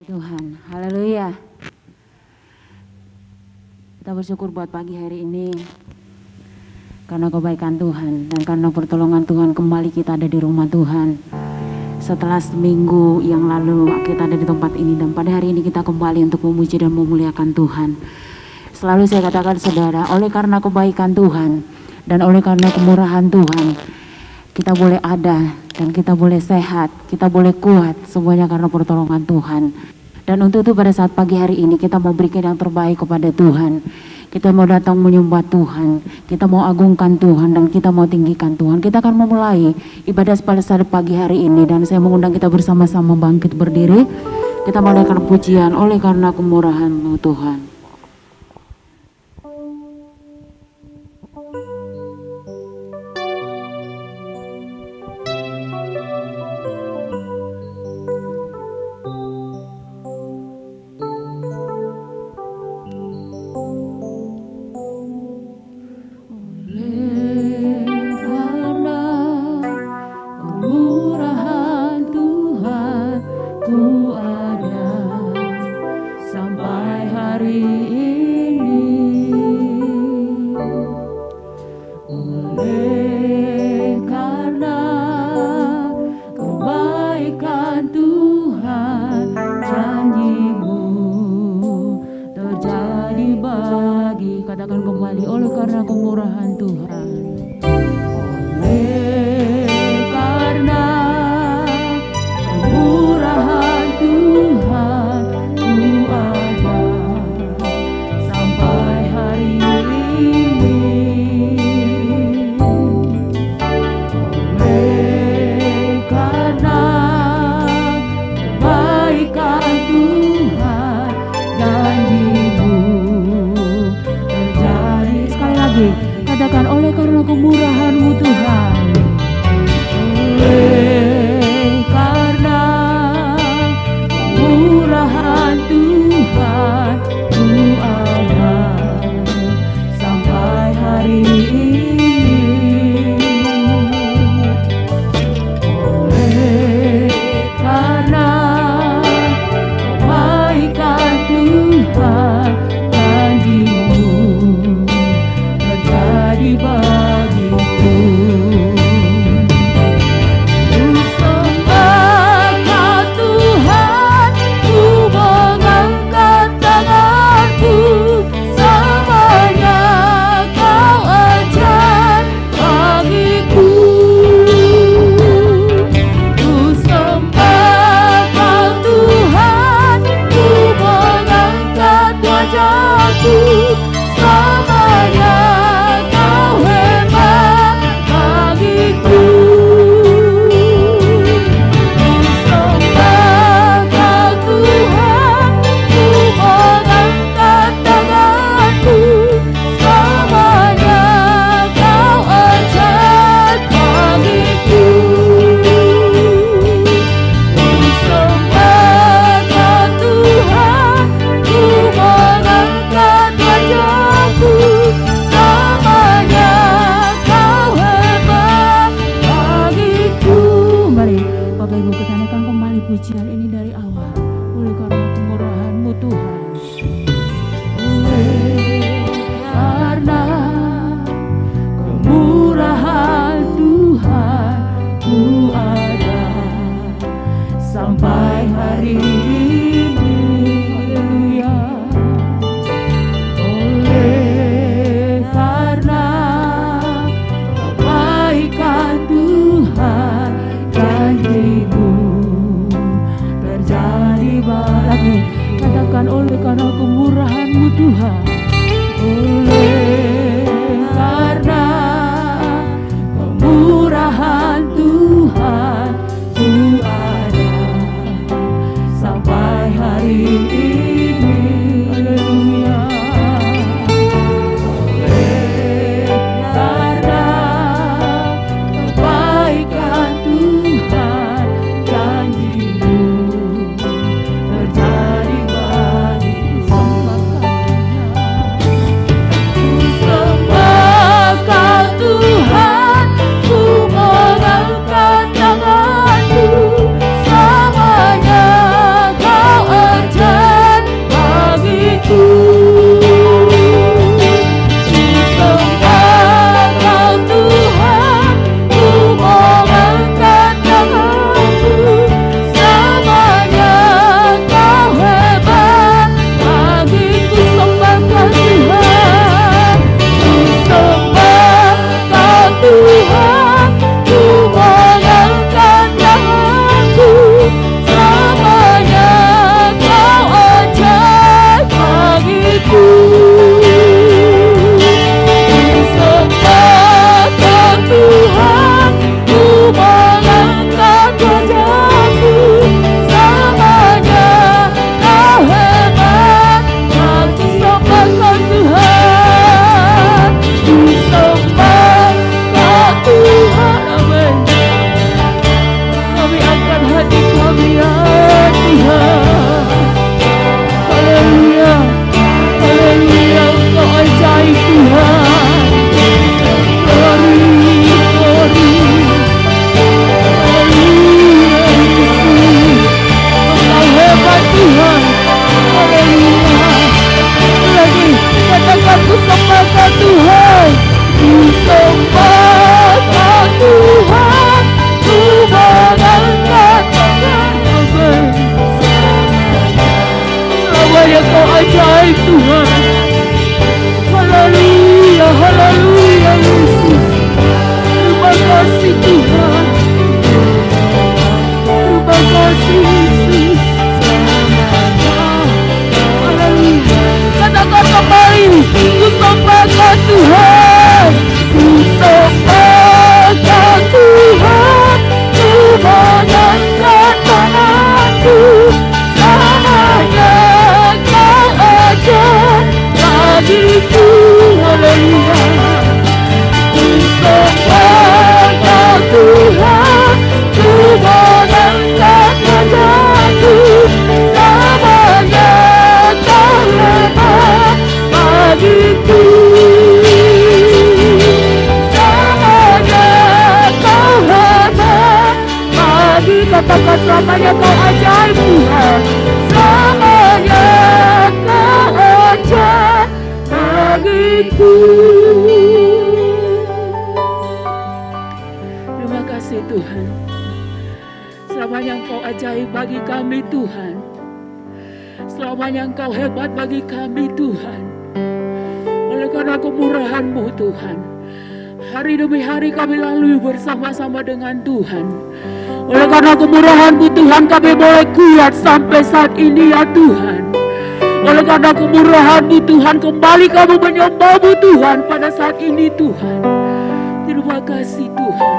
Tuhan, haleluya. Kita bersyukur buat pagi hari ini karena kebaikan Tuhan dan karena pertolongan Tuhan kembali kita ada di rumah Tuhan. Setelah seminggu yang lalu kita ada di tempat ini dan pada hari ini kita kembali untuk memuji dan memuliakan Tuhan. Selalu saya katakan saudara, oleh karena kebaikan Tuhan dan oleh karena kemurahan Tuhan, kita boleh ada dan kita boleh sehat, kita boleh kuat, semuanya karena pertolongan Tuhan. Dan untuk itu pada saat pagi hari ini kita mau berikan yang terbaik kepada Tuhan. Kita mau datang menyembah Tuhan, kita mau agungkan Tuhan dan kita mau tinggikan Tuhan. Kita akan memulai ibadah pada saat pagi hari ini dan saya mengundang kita bersama-sama bangkit berdiri. Kita menaikkan pujian oleh karena kemurahan-Mu Tuhan. Yesus, selamanya. Haleluya. Katakan kembali, ku sembahkan Tuhan, ku sembahkan Tuhan, ku mengangkat tanganku, selamanya Kau aja bagiku. Haleluya. Ku sembahkan Tuhan, ku mengangkat wajahku, selamanya Kau hebat bagiku. Selamanya Kau hebat bagi, katakan selamanya Kau ajaib Tuhan, selamanya Kau ajaib bagiku. Terima kasih Tuhan, selamanya Engkau ajaib bagi kami Tuhan, selamanya Engkau hebat bagi kami Tuhan. Oleh karena kemurahan-Mu Tuhan, hari demi hari kami lalui bersama-sama dengan Tuhan. Oleh karena kemurahan-Mu Tuhan, kami boleh kuat sampai saat ini ya Tuhan. Oleh karena kemurahan-Mu Tuhan, kembali kami menyembah-Mu Tuhan pada saat ini Tuhan. Terima kasih Tuhan,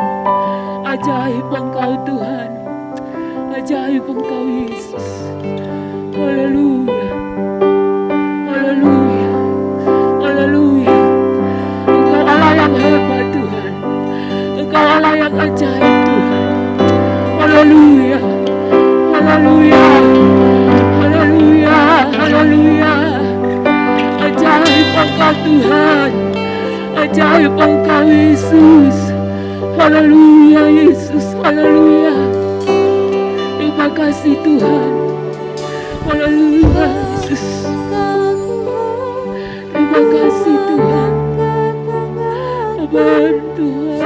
ajaib Engkau Tuhan, ajaib Engkau Yesus. Haleluya, haleluya, haleluya. Engkau Allah yang hebat Tuhan, Engkau Allah yang ajaib Tuhan. Haleluya, haleluya, haleluya, haleluya. Ajaib Engkau Tuhan, ajaib Engkau Yesus. Haleluya Yesus, haleluya. Terima kasih Tuhan. Haleluya Yesus. Terima kasih Tuhan. Amin Tuhan.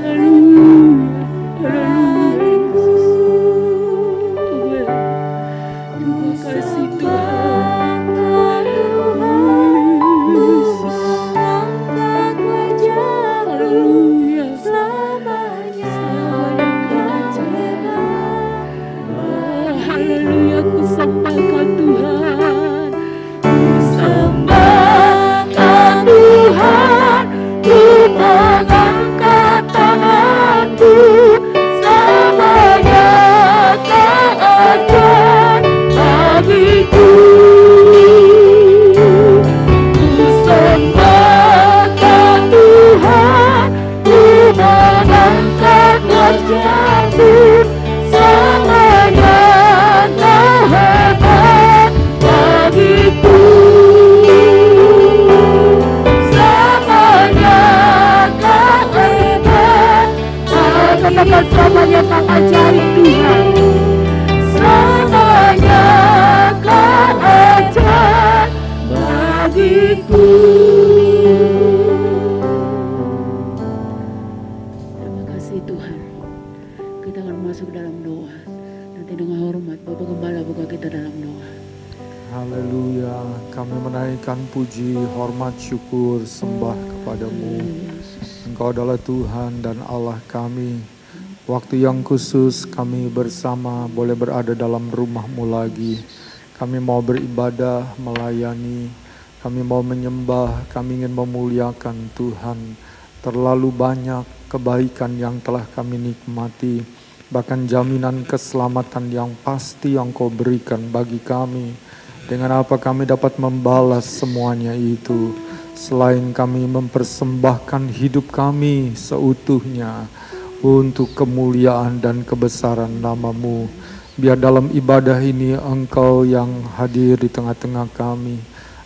Haleluya. Haleluya Yesus. Amin. Terima kasih Tuhan. Yesus. Haleluya. Selamanya haleluya, ku sembahkan Tuhan, ku sembahkan Tuhan, ku mengangkat tanganku, selamanya Kau ajaib bagiku. Ku sembahkan Tuhan, ku mengangkat wajahku, selamanya Kau hebat bagiku. Selamanya Kau hebat. Katakan selamanya Kau ajaib Tuhan, selamanya Kau ajaib bagiku. Terima kasih Tuhan. Kita akan masuk dalam doa. Nanti dengan hormat Bapak Gembala buka kita dalam doa. Haleluya, kami menaikkan puji, hormat, syukur, sembah kepadamu. Engkau adalah Tuhan dan Allah kami. Waktu yang khusus kami bersama boleh berada dalam rumah-Mu lagi. Kami mau beribadah, melayani, kami mau menyembah, kami ingin memuliakan Tuhan. Terlalu banyak kebaikan yang telah kami nikmati, bahkan jaminan keselamatan yang pasti yang Kau berikan bagi kami. Dengan apa kami dapat membalas semuanya itu, selain kami mempersembahkan hidup kami seutuhnya untuk kemuliaan dan kebesaran nama-Mu. Biar dalam ibadah ini Engkau yang hadir di tengah-tengah kami.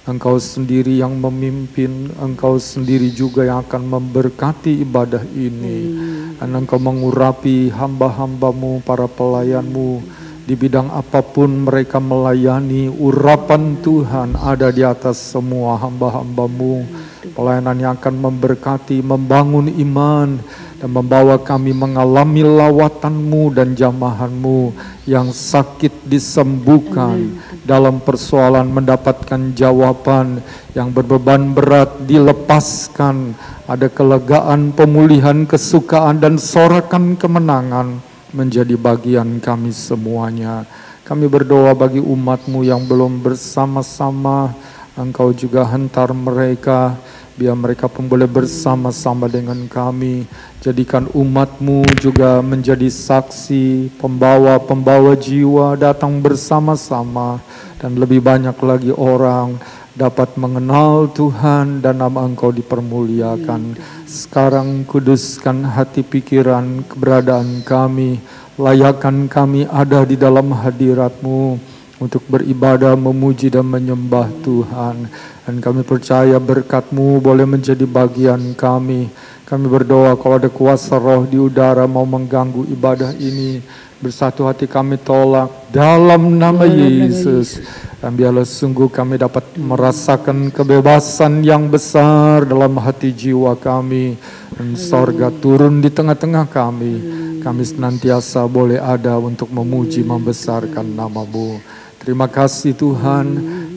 Engkau sendiri yang memimpin, Engkau sendiri juga yang akan memberkati ibadah ini. Dan Engkau mengurapi hamba-hamba-Mu, para pelayan-Mu, di bidang apapun mereka melayani. Urapan Tuhan ada di atas semua hamba-hamba-Mu. Pelayanan yang akan memberkati, membangun iman, dan membawa kami mengalami lawatan-Mu dan jamahan-Mu. Yang sakit disembuhkan, dalam persoalan mendapatkan jawaban, yang berbeban berat dilepaskan, ada kelegaan, pemulihan, kesukaan, dan sorakan kemenangan menjadi bagian kami semuanya. Kami berdoa bagi umat-Mu yang belum bersama-sama, Engkau juga hantar mereka, biar mereka pun boleh bersama-sama dengan kami. Jadikan umat-Mu juga menjadi saksi, pembawa jiwa datang bersama-sama, dan lebih banyak lagi orang dapat mengenal Tuhan dan nama Engkau dipermuliakan. Sekarang kuduskan hati pikiran keberadaan kami, layakkan kami ada di dalam hadirat-Mu untuk beribadah, memuji dan menyembah Tuhan. Dan kami percaya berkat-Mu boleh menjadi bagian kami. Kami berdoa kalau ada kuasa roh di udara mau mengganggu ibadah ini, bersatu hati kami tolak dalam nama Yesus. Dan biarlah sungguh kami dapat merasakan kebebasan yang besar dalam hati jiwa kami. Dan sorga turun di tengah-tengah kami. Kami senantiasa boleh ada untuk memuji, membesarkan nama-Mu. Terima kasih Tuhan,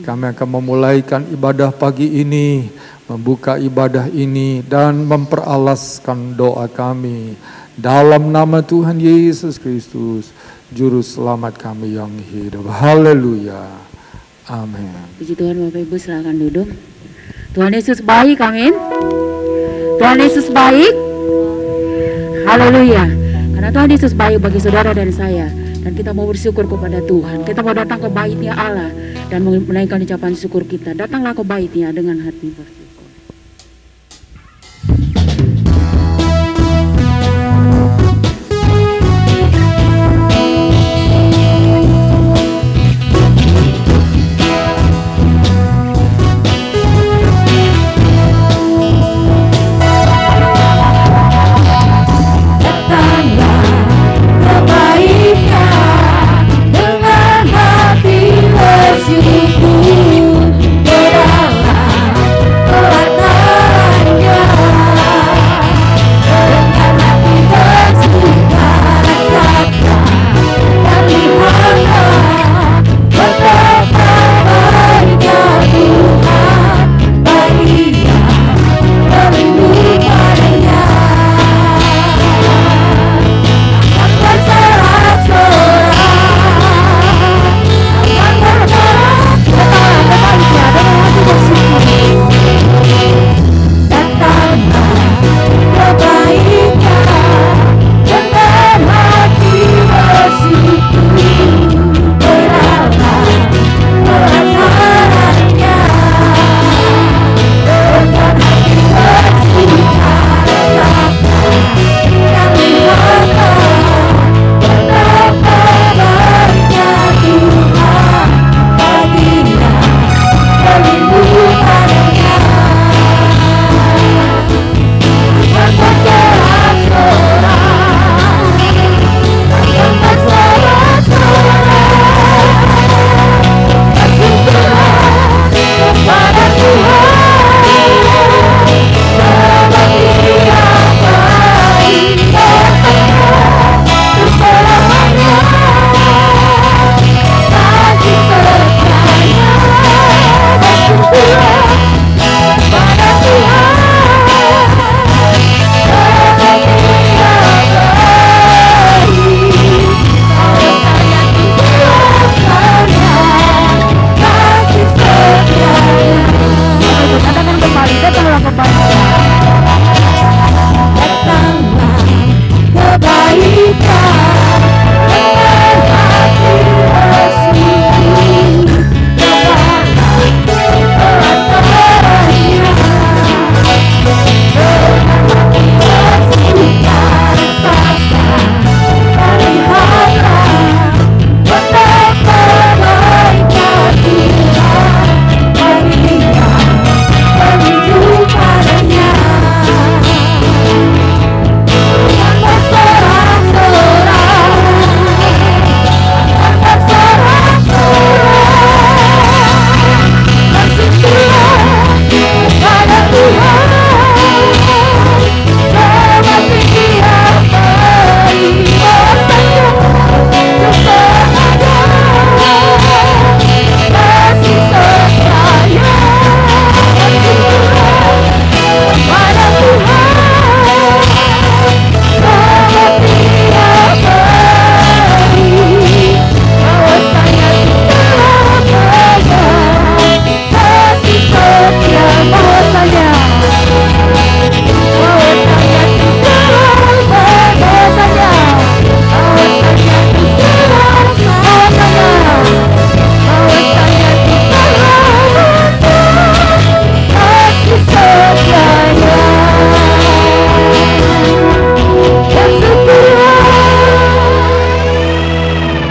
kami akan memulaikan ibadah pagi ini, membuka ibadah ini dan memperalaskan doa kami. Dalam nama Tuhan Yesus Kristus, Juru Selamat kami yang hidup. Haleluya. Amin. Puji Tuhan, Bapak Ibu silakan duduk. Tuhan Yesus baik, amin. Tuhan Yesus baik. Haleluya. Karena Tuhan Yesus baik bagi saudara dan saya. Dan kita mau bersyukur kepada Tuhan. Kita mau datang ke bait-Nya Allah dan menaikkan ucapan syukur kita. Datanglah ke bait-Nya dengan hati bersyukur. Bersyukur, berdoa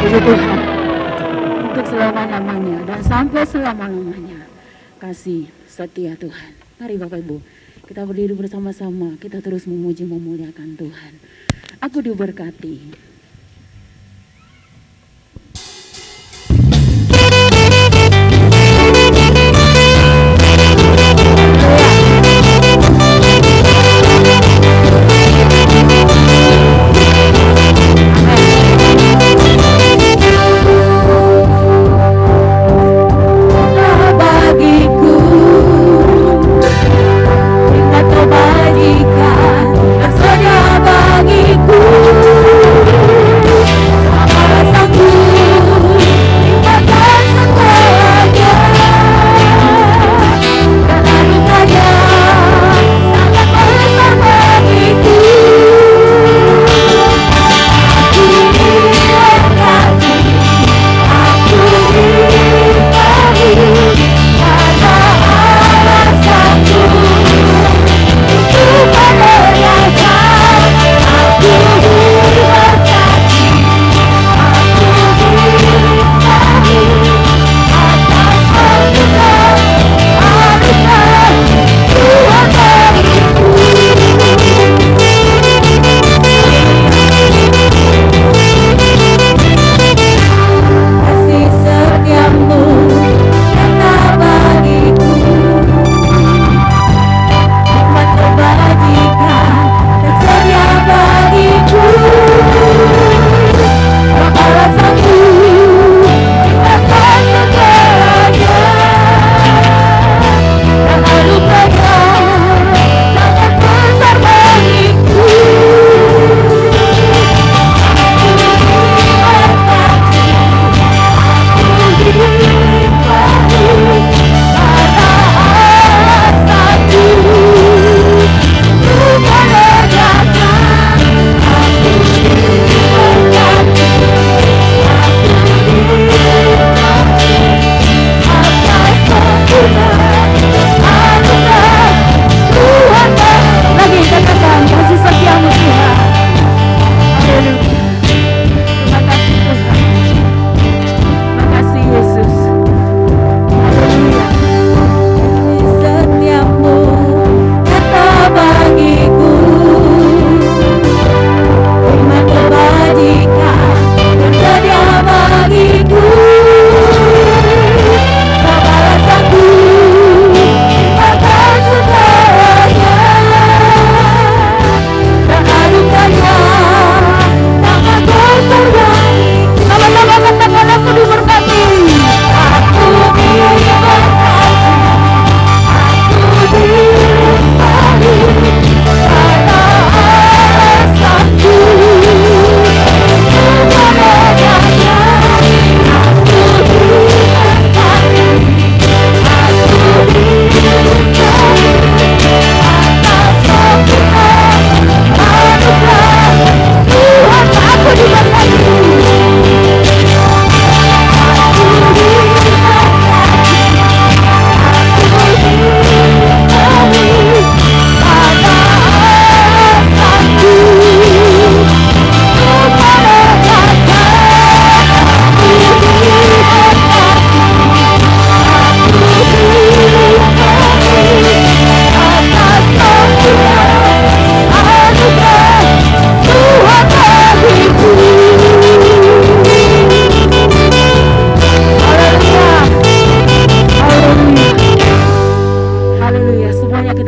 Puji Tuhan untuk selama-lamanya dan sampai selama-lamanya kasih setia Tuhan. Mari Bapak Ibu, kita berdiri bersama-sama, kita terus memuji memuliakan Tuhan. Aku diberkati.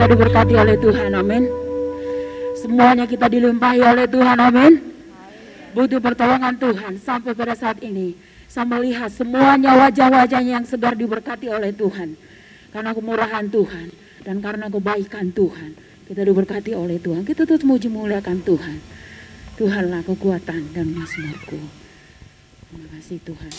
Diberkati oleh Tuhan, amin. Semuanya kita dilimpahi oleh Tuhan, amin. Butuh pertolongan Tuhan sampai pada saat ini. Saya melihat semuanya wajah-wajahnya yang segar diberkati oleh Tuhan. Karena kemurahan Tuhan dan karena kebaikan Tuhan, kita diberkati oleh Tuhan. Kita terus muji muliakan Tuhan. Tuhanlah kekuatan dan mazmurku. Terima kasih Tuhan.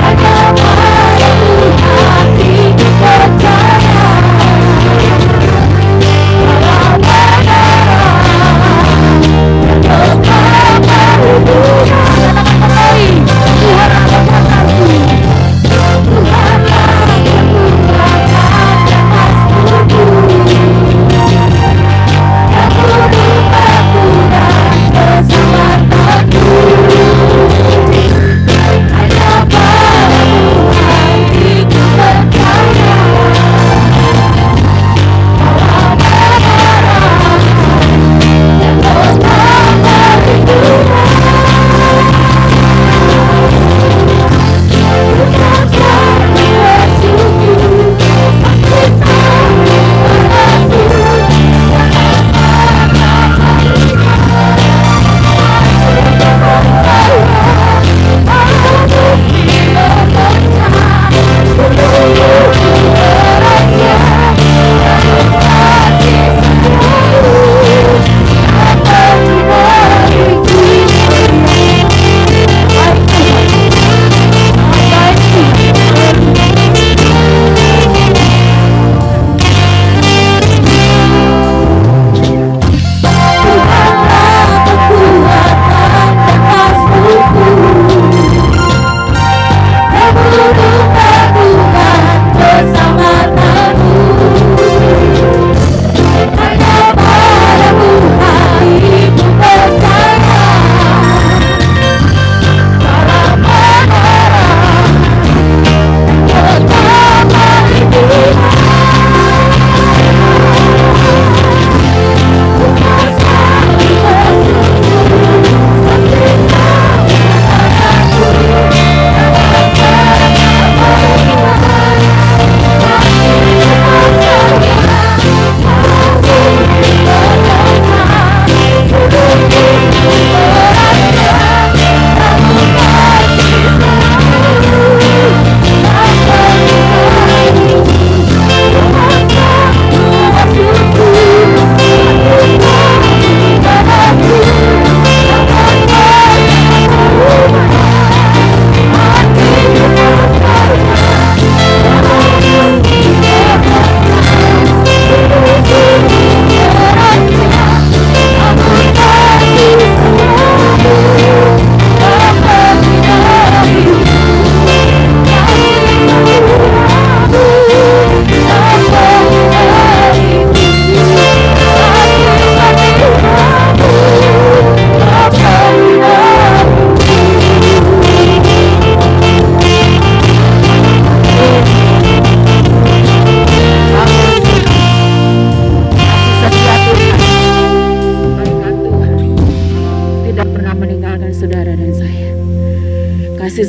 Hanya pada Tuhan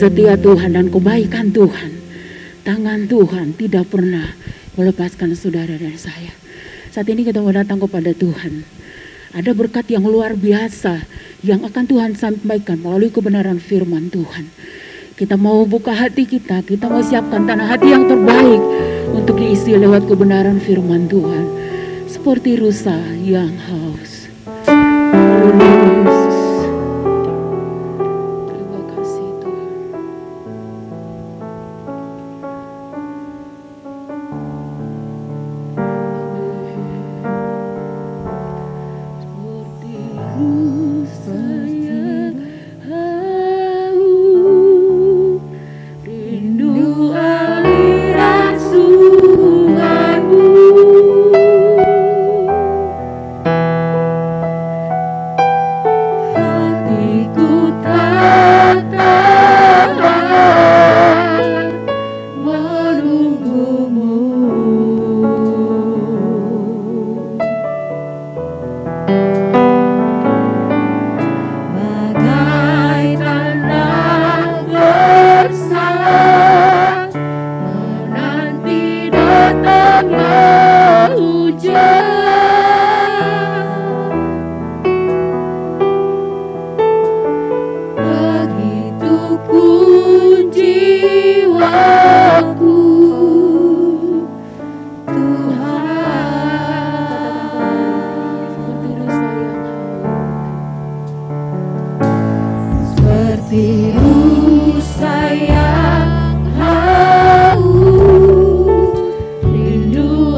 kasih setia Tuhan dan kebaikan Tuhan, tangan Tuhan tidak pernah melepaskan saudara dan saya. Saat ini kita mau datang kepada Tuhan. Ada berkat yang luar biasa yang akan Tuhan sampaikan melalui kebenaran firman Tuhan. Kita mau buka hati kita mau siapkan tanah hati yang terbaik untuk diisi lewat kebenaran firman Tuhan. Seperti rusa yang haus. Terima kasih Tuhan. Rindu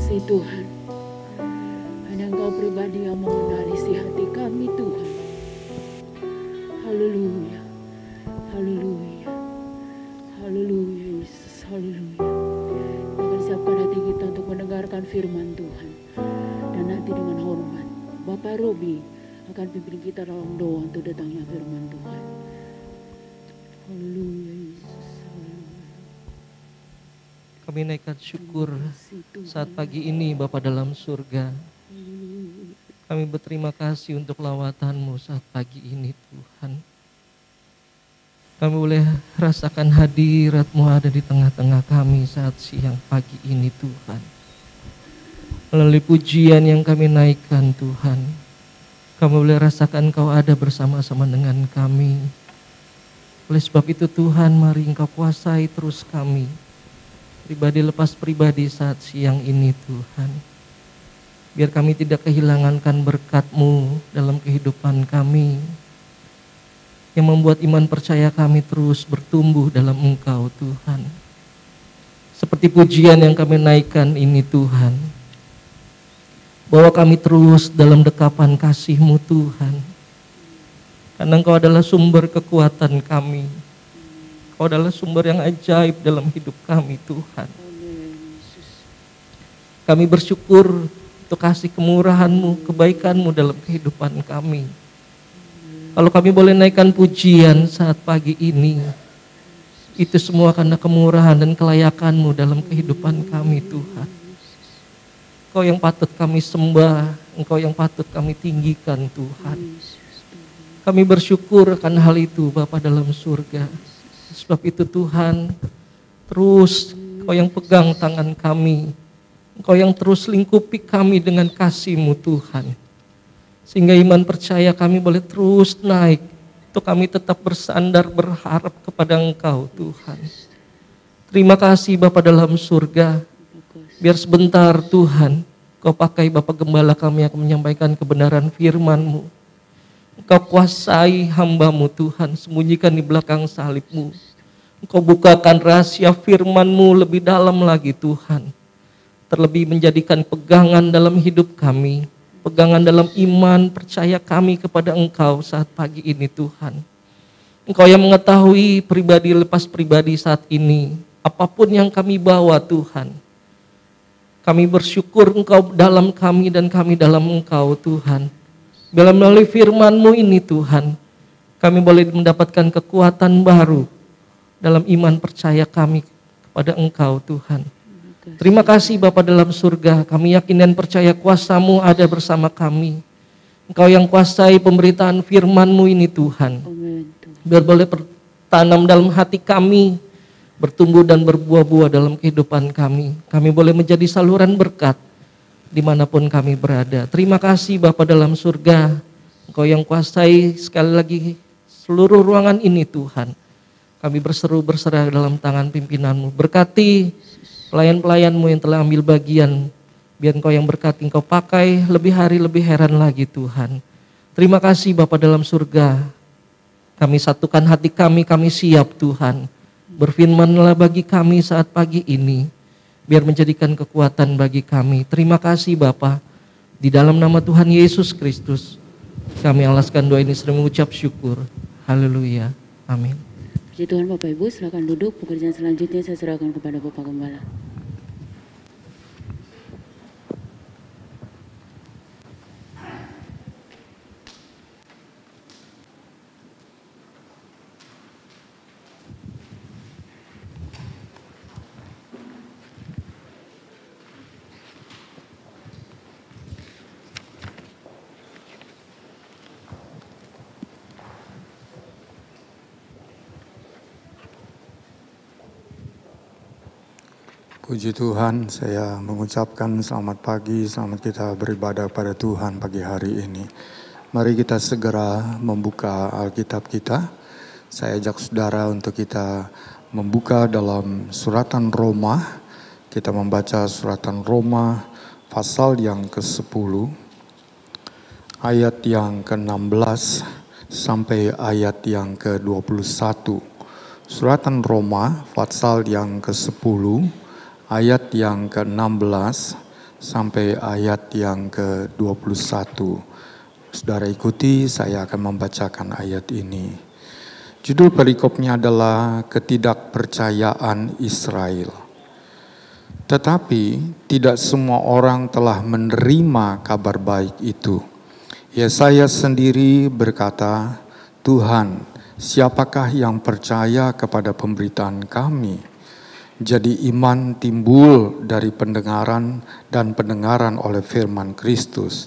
kasih Tuhan. Hanya Engkau pribadi yang mengenali isi hati kami Tuhan. Haleluya, haleluya, haleluya Yesus, haleluya. Kita akan siapkan hati kita untuk mendengarkan firman Tuhan. Dan nanti dengan hormat Bapak Robi akan pimpin kita dalam doa untuk datangnya firman Tuhan. Haleluya Yesus, haleluya. Kami naikkan syukur saat pagi ini Bapa dalam surga. Kami berterima kasih untuk lawatan-Mu saat pagi ini Tuhan. Kami boleh rasakan hadirat-Mu ada di tengah-tengah kami saat siang pagi ini Tuhan. Melalui pujian yang kami naikkan Tuhan, kami boleh rasakan Engkau ada bersama-sama dengan kami. Oleh sebab itu Tuhan, mari Engkau kuasai terus kami, pribadi lepas pribadi saat siang ini Tuhan. Biar kami tidak kehilangankan berkat-Mu dalam kehidupan kami, yang membuat iman percaya kami terus bertumbuh dalam Engkau Tuhan. Seperti pujian yang kami naikkan ini Tuhan, bahwa kami terus dalam dekapan kasih-Mu Tuhan. Karena Engkau adalah sumber kekuatan kami. Engkau adalah sumber yang ajaib dalam hidup kami Tuhan. Kami bersyukur untuk kasih kemurahan-Mu, kebaikan-Mu dalam kehidupan kami. Kalau kami boleh naikkan pujian saat pagi ini, itu semua karena kemurahan dan kelayakan-Mu dalam kehidupan kami Tuhan. Engkau yang patut kami sembah, Engkau yang patut kami tinggikan Tuhan. Kami bersyukur akan hal itu Bapa dalam surga. Sebab itu Tuhan, terus Engkau yang pegang tangan kami, Engkau yang terus lingkupi kami dengan kasih-Mu Tuhan. Sehingga iman percaya kami boleh terus naik, untuk kami tetap bersandar berharap kepada Engkau Tuhan. Terima kasih Bapa dalam surga. Biar sebentar Tuhan, Engkau pakai Bapak Gembala kami yang menyampaikan kebenaran firman-Mu. Engkau kuasai hamba-Mu Tuhan, sembunyikan di belakang salib-Mu. Engkau bukakan rahasia firman-Mu lebih dalam lagi Tuhan. Terlebih menjadikan pegangan dalam hidup kami, pegangan dalam iman percaya kami kepada Engkau saat pagi ini Tuhan. Engkau yang mengetahui pribadi lepas pribadi saat ini, apapun yang kami bawa Tuhan. Kami bersyukur Engkau dalam kami dan kami dalam Engkau Tuhan. Bila melalui firman-Mu ini Tuhan, kami boleh mendapatkan kekuatan baru dalam iman percaya kami kepada Engkau Tuhan. Terima kasih Bapa dalam surga, kami yakin dan percaya kuasa-Mu ada bersama kami. Engkau yang kuasai pemberitaan firman-Mu ini Tuhan. Biar boleh bertanam dalam hati kami, bertumbuh dan berbuah-buah dalam kehidupan kami. Kami boleh menjadi saluran berkat dimanapun kami berada. Terima kasih Bapa dalam surga, Engkau yang kuasai sekali lagi seluruh ruangan ini Tuhan. Kami berseru berserah dalam tangan pimpinan-Mu. Berkati pelayan-pelayan-Mu yang telah ambil bagian. Biar Engkau yang berkati, Engkau pakai lebih hari lebih heran lagi Tuhan. Terima kasih Bapa dalam surga. Kami satukan hati kami siap Tuhan. Berfirmanlah bagi kami saat pagi ini. Biar menjadikan kekuatan bagi kami. Terima kasih Bapa. Di dalam nama Tuhan Yesus Kristus, kami alaskan doa ini sering mengucap syukur. Haleluya. Amin. Puji Tuhan Bapak Ibu, silakan duduk. Pekerjaan selanjutnya saya serahkan kepada Bapak Gembala. Puji Tuhan, saya mengucapkan selamat pagi, selamat kita beribadah pada Tuhan pagi hari ini. Mari kita segera membuka Alkitab kita. Saya ajak saudara untuk kita membuka dalam suratan Roma. Kita membaca suratan Roma pasal yang ke-10, ayat yang ke-16 sampai ayat yang ke-21. Suratan Roma pasal yang ke-10, ayat yang ke-16 sampai ayat yang ke-21. Saudara ikuti, saya akan membacakan ayat ini. Judul perikopnya adalah ketidakpercayaan Israel. Tetapi tidak semua orang telah menerima kabar baik itu. Yesaya sendiri berkata, Tuhan, siapakah yang percaya kepada pemberitaan kami? Jadi iman timbul dari pendengaran dan pendengaran oleh firman Kristus.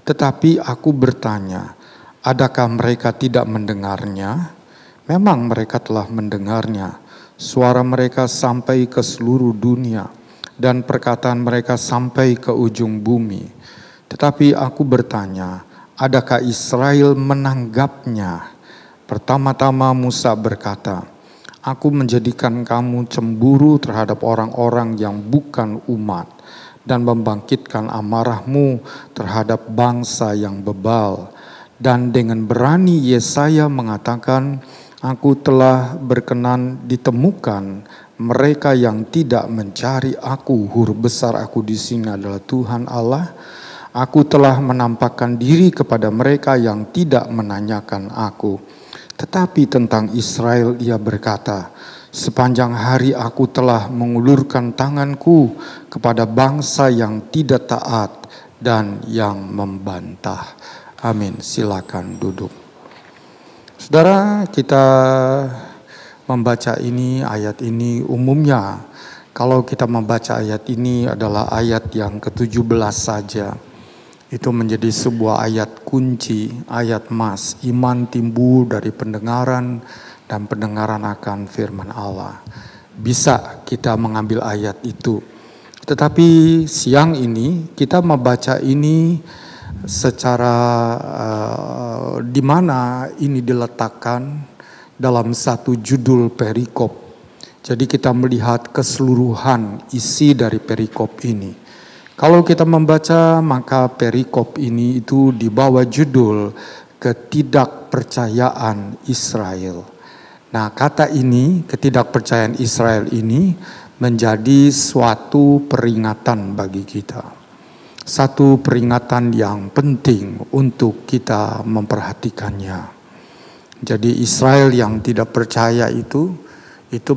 Tetapi aku bertanya, adakah mereka tidak mendengarnya? Memang mereka telah mendengarnya. Suara mereka sampai ke seluruh dunia dan perkataan mereka sampai ke ujung bumi. Tetapi aku bertanya, adakah Israel menanggapnya? Pertama-tama Musa berkata, Aku menjadikan kamu cemburu terhadap orang-orang yang bukan umat dan membangkitkan amarahmu terhadap bangsa yang bebal. Dan dengan berani Yesaya mengatakan, Aku telah berkenan ditemukan mereka yang tidak mencari aku. Huruf besar aku di sini adalah Tuhan Allah. Aku telah menampakkan diri kepada mereka yang tidak menanyakan aku. Tetapi tentang Israel ia berkata, sepanjang hari aku telah mengulurkan tanganku kepada bangsa yang tidak taat dan yang membantah. Amin. Silakan duduk. Saudara, kita membaca ini, ayat ini umumnya. Kalau kita membaca ayat ini adalah ayat yang ke-17 saja. Itu menjadi sebuah ayat kunci, ayat emas. Iman timbul dari pendengaran dan pendengaran akan firman Allah. Bisa kita mengambil ayat itu. Tetapi siang ini kita membaca ini secara di mana ini diletakkan dalam satu judul perikop. Jadi kita melihat keseluruhan isi dari perikop ini. Kalau kita membaca, maka perikop ini itu di bawah judul ketidakpercayaan Israel. Nah, kata ini, ketidakpercayaan Israel ini menjadi suatu peringatan bagi kita. Satu peringatan yang penting untuk kita memperhatikannya. Jadi Israel yang tidak percaya itu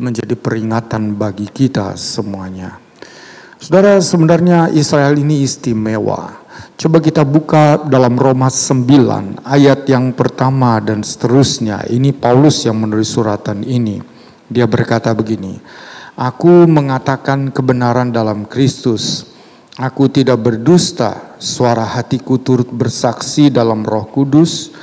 menjadi peringatan bagi kita semuanya. Saudara, sebenarnya Israel ini istimewa. Coba kita buka dalam Roma 9 ayat yang pertama dan seterusnya. Ini Paulus yang menulis suratan ini. Dia berkata begini, Aku mengatakan kebenaran dalam Kristus. Aku tidak berdusta. Suara hatiku turut bersaksi dalam Roh Kudus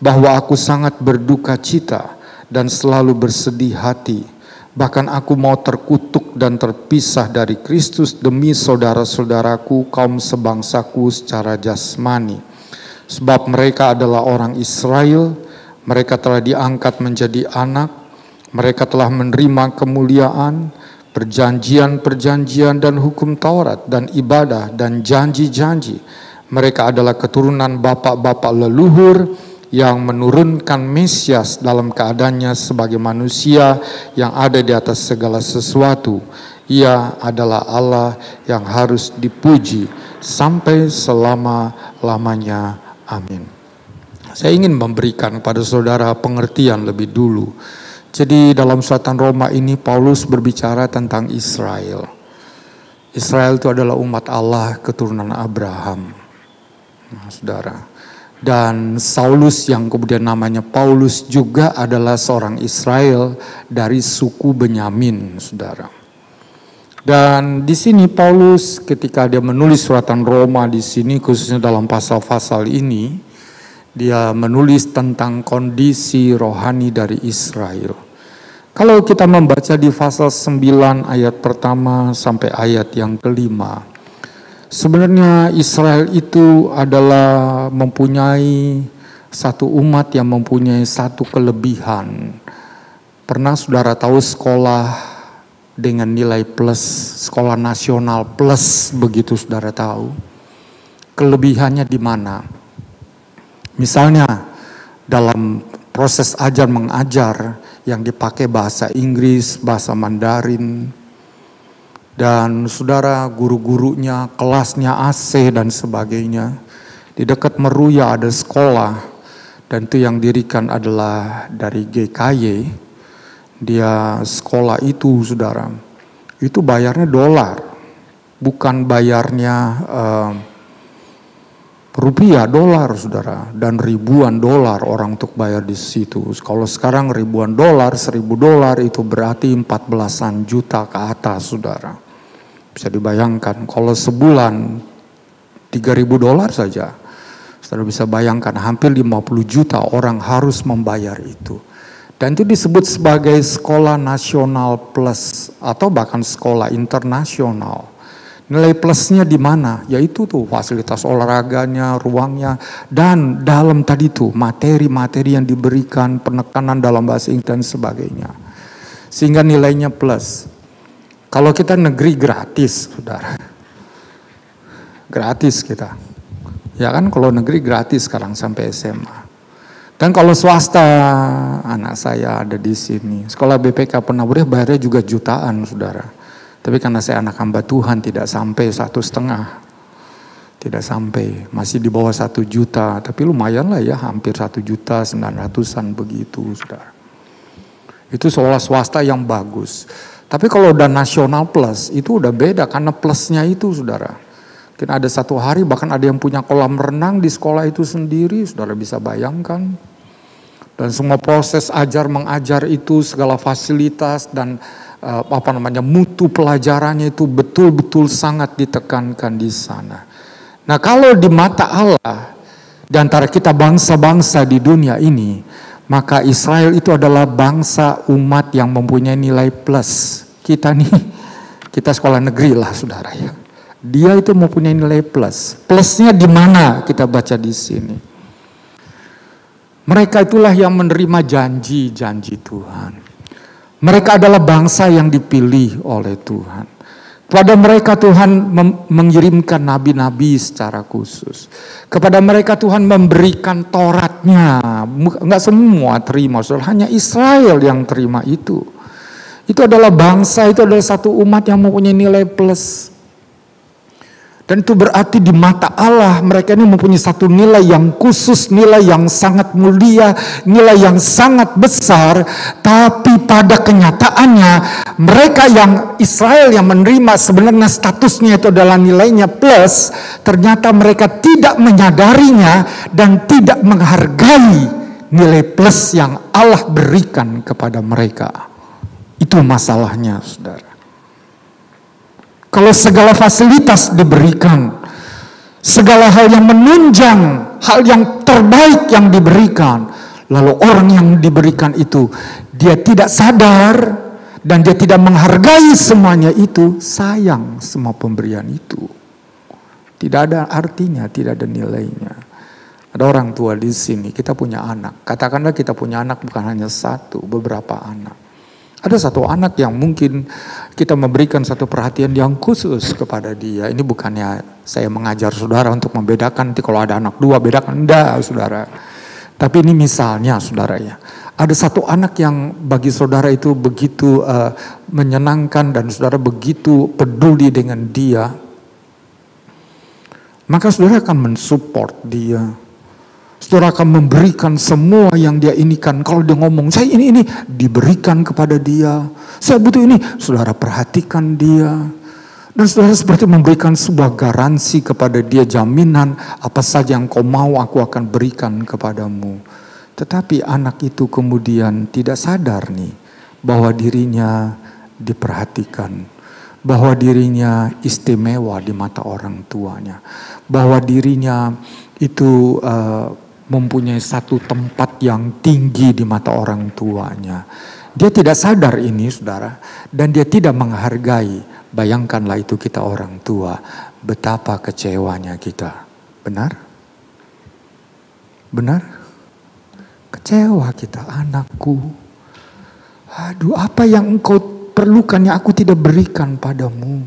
bahwa aku sangat berduka cita dan selalu bersedih hati. Bahkan aku mau terkutuk dan terpisah dari Kristus demi saudara-saudaraku kaum sebangsaku secara jasmani. Sebab mereka adalah orang Israel, mereka telah diangkat menjadi anak, mereka telah menerima kemuliaan, perjanjian-perjanjian dan hukum Taurat dan ibadah dan janji-janji. Mereka adalah keturunan bapak-bapak leluhur yang menurunkan Mesias dalam keadaannya sebagai manusia yang ada di atas segala sesuatu. Ia adalah Allah yang harus dipuji sampai selama-lamanya. Amin. Saya ingin memberikan kepada saudara pengertian lebih dulu. Jadi dalam suratan Roma ini Paulus berbicara tentang Israel. Israel itu adalah umat Allah keturunan Abraham. Nah, saudara. Dan Saulus yang kemudian namanya Paulus juga adalah seorang Israel dari suku Benyamin, saudara. Dan di sini Paulus ketika dia menulis suratan Roma di sini, khususnya dalam pasal-pasal ini, dia menulis tentang kondisi rohani dari Israel. Kalau kita membaca di pasal 9 ayat pertama sampai ayat yang kelima, sebenarnya Israel itu adalah mempunyai satu umat yang mempunyai satu kelebihan. Pernah saudara tahu sekolah dengan nilai plus, sekolah nasional plus, begitu saudara tahu? Kelebihannya di mana? Misalnya dalam proses ajar mengajar yang dipakai bahasa Inggris, bahasa Mandarin, Dan saudara, guru-gurunya, kelasnya AC dan sebagainya. Di dekat Meruya ada sekolah, dan itu yang dirikan adalah dari GKY. Dia sekolah itu, saudara, itu bayarnya dolar, bukan bayarnya rupiah, dolar, saudara. Dan ribuan dolar orang untuk bayar di situ. Kalau sekarang ribuan dolar, $1.000 itu berarti 14-an juta ke atas, saudara. Bisa dibayangkan, kalau sebulan $3.000 saja, saudara bisa bayangkan hampir 50 juta orang harus membayar itu. Dan itu disebut sebagai sekolah nasional plus atau bahkan sekolah internasional. Nilai plusnya di mana? Yaitu tuh fasilitas olahraganya, ruangnya, dan dalam tadi tuh materi-materi yang diberikan, penekanan dalam bahasa Inggris dan sebagainya. Sehingga nilainya plus. Kalau kita negeri gratis, saudara. Gratis kita. Ya kan, kalau negeri gratis sekarang sampai SMA. Dan kalau swasta, anak saya ada di sini. Sekolah BPK Penaburih bayarnya juga jutaan, saudara. Tapi karena saya anak hamba Tuhan tidak sampai 1,5. Tidak sampai, masih di bawah 1 juta. Tapi lumayan lah ya, hampir 1.900.000 begitu, saudara. Itu sekolah swasta yang bagus. Tapi kalau udah nasional plus, itu udah beda karena plusnya itu, saudara. Mungkin ada satu hari bahkan ada yang punya kolam renang di sekolah itu sendiri, saudara bisa bayangkan. Dan semua proses ajar mengajar itu, segala fasilitas dan mutu pelajarannya itu betul-betul sangat ditekankan di sana. Nah, kalau di mata Allah, di antara kita bangsa-bangsa di dunia ini, maka Israel itu adalah bangsa umat yang mempunyai nilai plus. Kita nih, kita sekolah negeri lah, saudara ya. Dia itu mempunyai nilai plus. Plusnya di mana? Kita baca di sini. Mereka itulah yang menerima janji-janji Tuhan. Mereka adalah bangsa yang dipilih oleh Tuhan. Kepada mereka Tuhan mengirimkan nabi-nabi secara khusus. Kepada mereka Tuhan memberikan Tauratnya. Enggak semua terima, saudara. Hanya Israel yang terima itu. Itu adalah bangsa, itu adalah satu umat yang mempunyai nilai plus. Dan itu berarti di mata Allah mereka ini mempunyai satu nilai yang khusus, nilai yang sangat mulia, nilai yang sangat besar. Tapi pada kenyataannya mereka yang Israel yang menerima sebenarnya statusnya itu adalah nilainya plus. Ternyata mereka tidak menyadarinya dan tidak menghargai nilai plus yang Allah berikan kepada mereka. Itu masalahnya, saudara. Kalau segala fasilitas diberikan, segala hal yang menunjang, hal yang terbaik yang diberikan, lalu orang yang diberikan itu, dia tidak sadar dan dia tidak menghargai semuanya itu, sayang semua pemberian itu. Tidak ada artinya, tidak ada nilainya. Ada orang tua di sini, kita punya anak. Katakanlah kita punya anak bukan hanya satu, beberapa anak. Ada satu anak yang mungkin kita memberikan satu perhatian yang khusus kepada dia. Ini bukannya saya mengajar saudara untuk membedakan, nanti kalau ada anak dua bedakan, enggak saudara. Tapi ini misalnya saudara ya, ada satu anak yang bagi saudara itu begitu menyenangkan dan saudara begitu peduli dengan dia. Maka saudara akan mensupport dia. Saudara akan memberikan semua yang dia inikan. Kalau dia ngomong, saya ini diberikan kepada dia. Saya butuh ini, saudara perhatikan dia. Dan saudara seperti memberikan sebuah garansi kepada dia, jaminan apa saja yang kau mau aku akan berikan kepadamu. Tetapi anak itu kemudian tidak sadar nih, bahwa dirinya diperhatikan. Bahwa dirinya istimewa di mata orang tuanya. Bahwa dirinya itu mempunyai satu tempat yang tinggi di mata orang tuanya. Dia tidak sadar ini, saudara, dan dia tidak menghargai. Bayangkanlah itu kita orang tua, betapa kecewanya kita. Benar? Benar? Kecewa kita, anakku. Aduh, apa yang engkau perlukan yang aku tidak berikan padamu?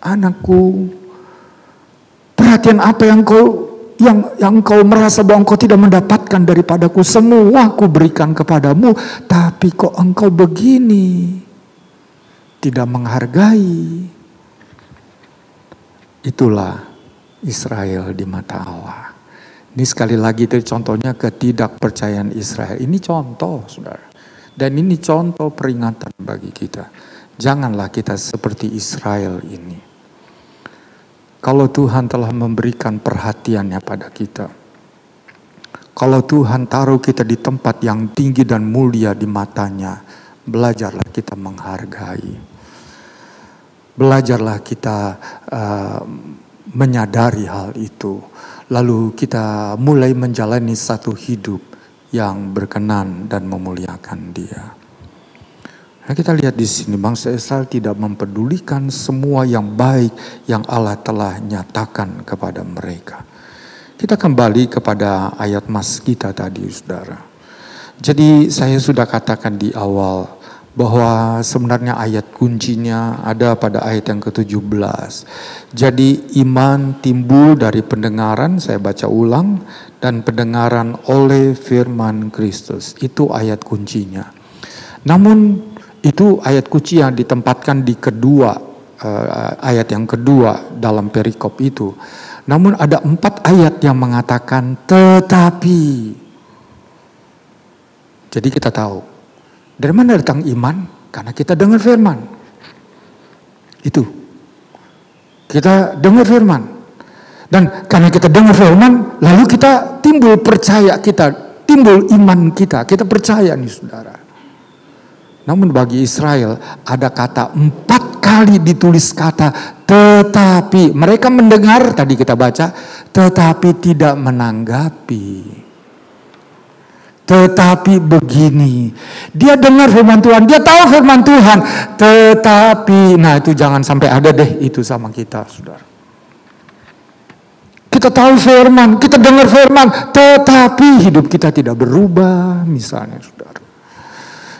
Anakku, perhatian apa yang kau merasa bahwa engkau tidak mendapatkan daripadaku, semua aku berikan kepadamu, tapi kok engkau begini? tidak menghargai. Itulah Israel di mata Allah. Ini sekali lagi itu contohnya ketidakpercayaan Israel. Ini contoh, saudara. Dan ini contoh peringatan bagi kita. Janganlah kita seperti Israel ini. Kalau Tuhan telah memberikan perhatiannya pada kita, kalau Tuhan taruh kita di tempat yang tinggi dan mulia di matanya, belajarlah kita menghargai. Belajarlah kita menyadari hal itu. Lalu kita mulai menjalani satu hidup yang berkenan dan memuliakan Dia. Nah, kita lihat di sini bangsa Israel tidak mempedulikan semua yang baik yang Allah telah nyatakan kepada mereka. Kita kembali kepada ayat mas kita tadi, saudara. Jadi saya sudah katakan di awal bahwa sebenarnya ayat kuncinya ada pada ayat yang ke-17. Jadi iman timbul dari pendengaran, saya baca ulang, dan pendengaran oleh firman Kristus. Itu ayat kuncinya. Namun itu ayat kunci yang ditempatkan di kedua, ayat yang kedua dalam perikop itu. Namun ada 4 ayat yang mengatakan tetapi. Jadi kita tahu. Dari mana datang iman? Karena kita dengar firman. Itu. Kita dengar firman. Dan karena kita dengar firman, lalu kita timbul percaya kita, timbul iman kita. Kita percaya nih saudara. Namun bagi Israel ada kata 4 kali ditulis kata tetapi. Mereka mendengar, tadi kita baca, tetapi tidak menanggapi. Tetapi begini, dia dengar firman Tuhan, dia tahu firman Tuhan, tetapi, nah itu jangan sampai ada deh itu sama kita, saudara. Kita tahu firman, kita dengar firman, tetapi hidup kita tidak berubah, misalnya, saudara.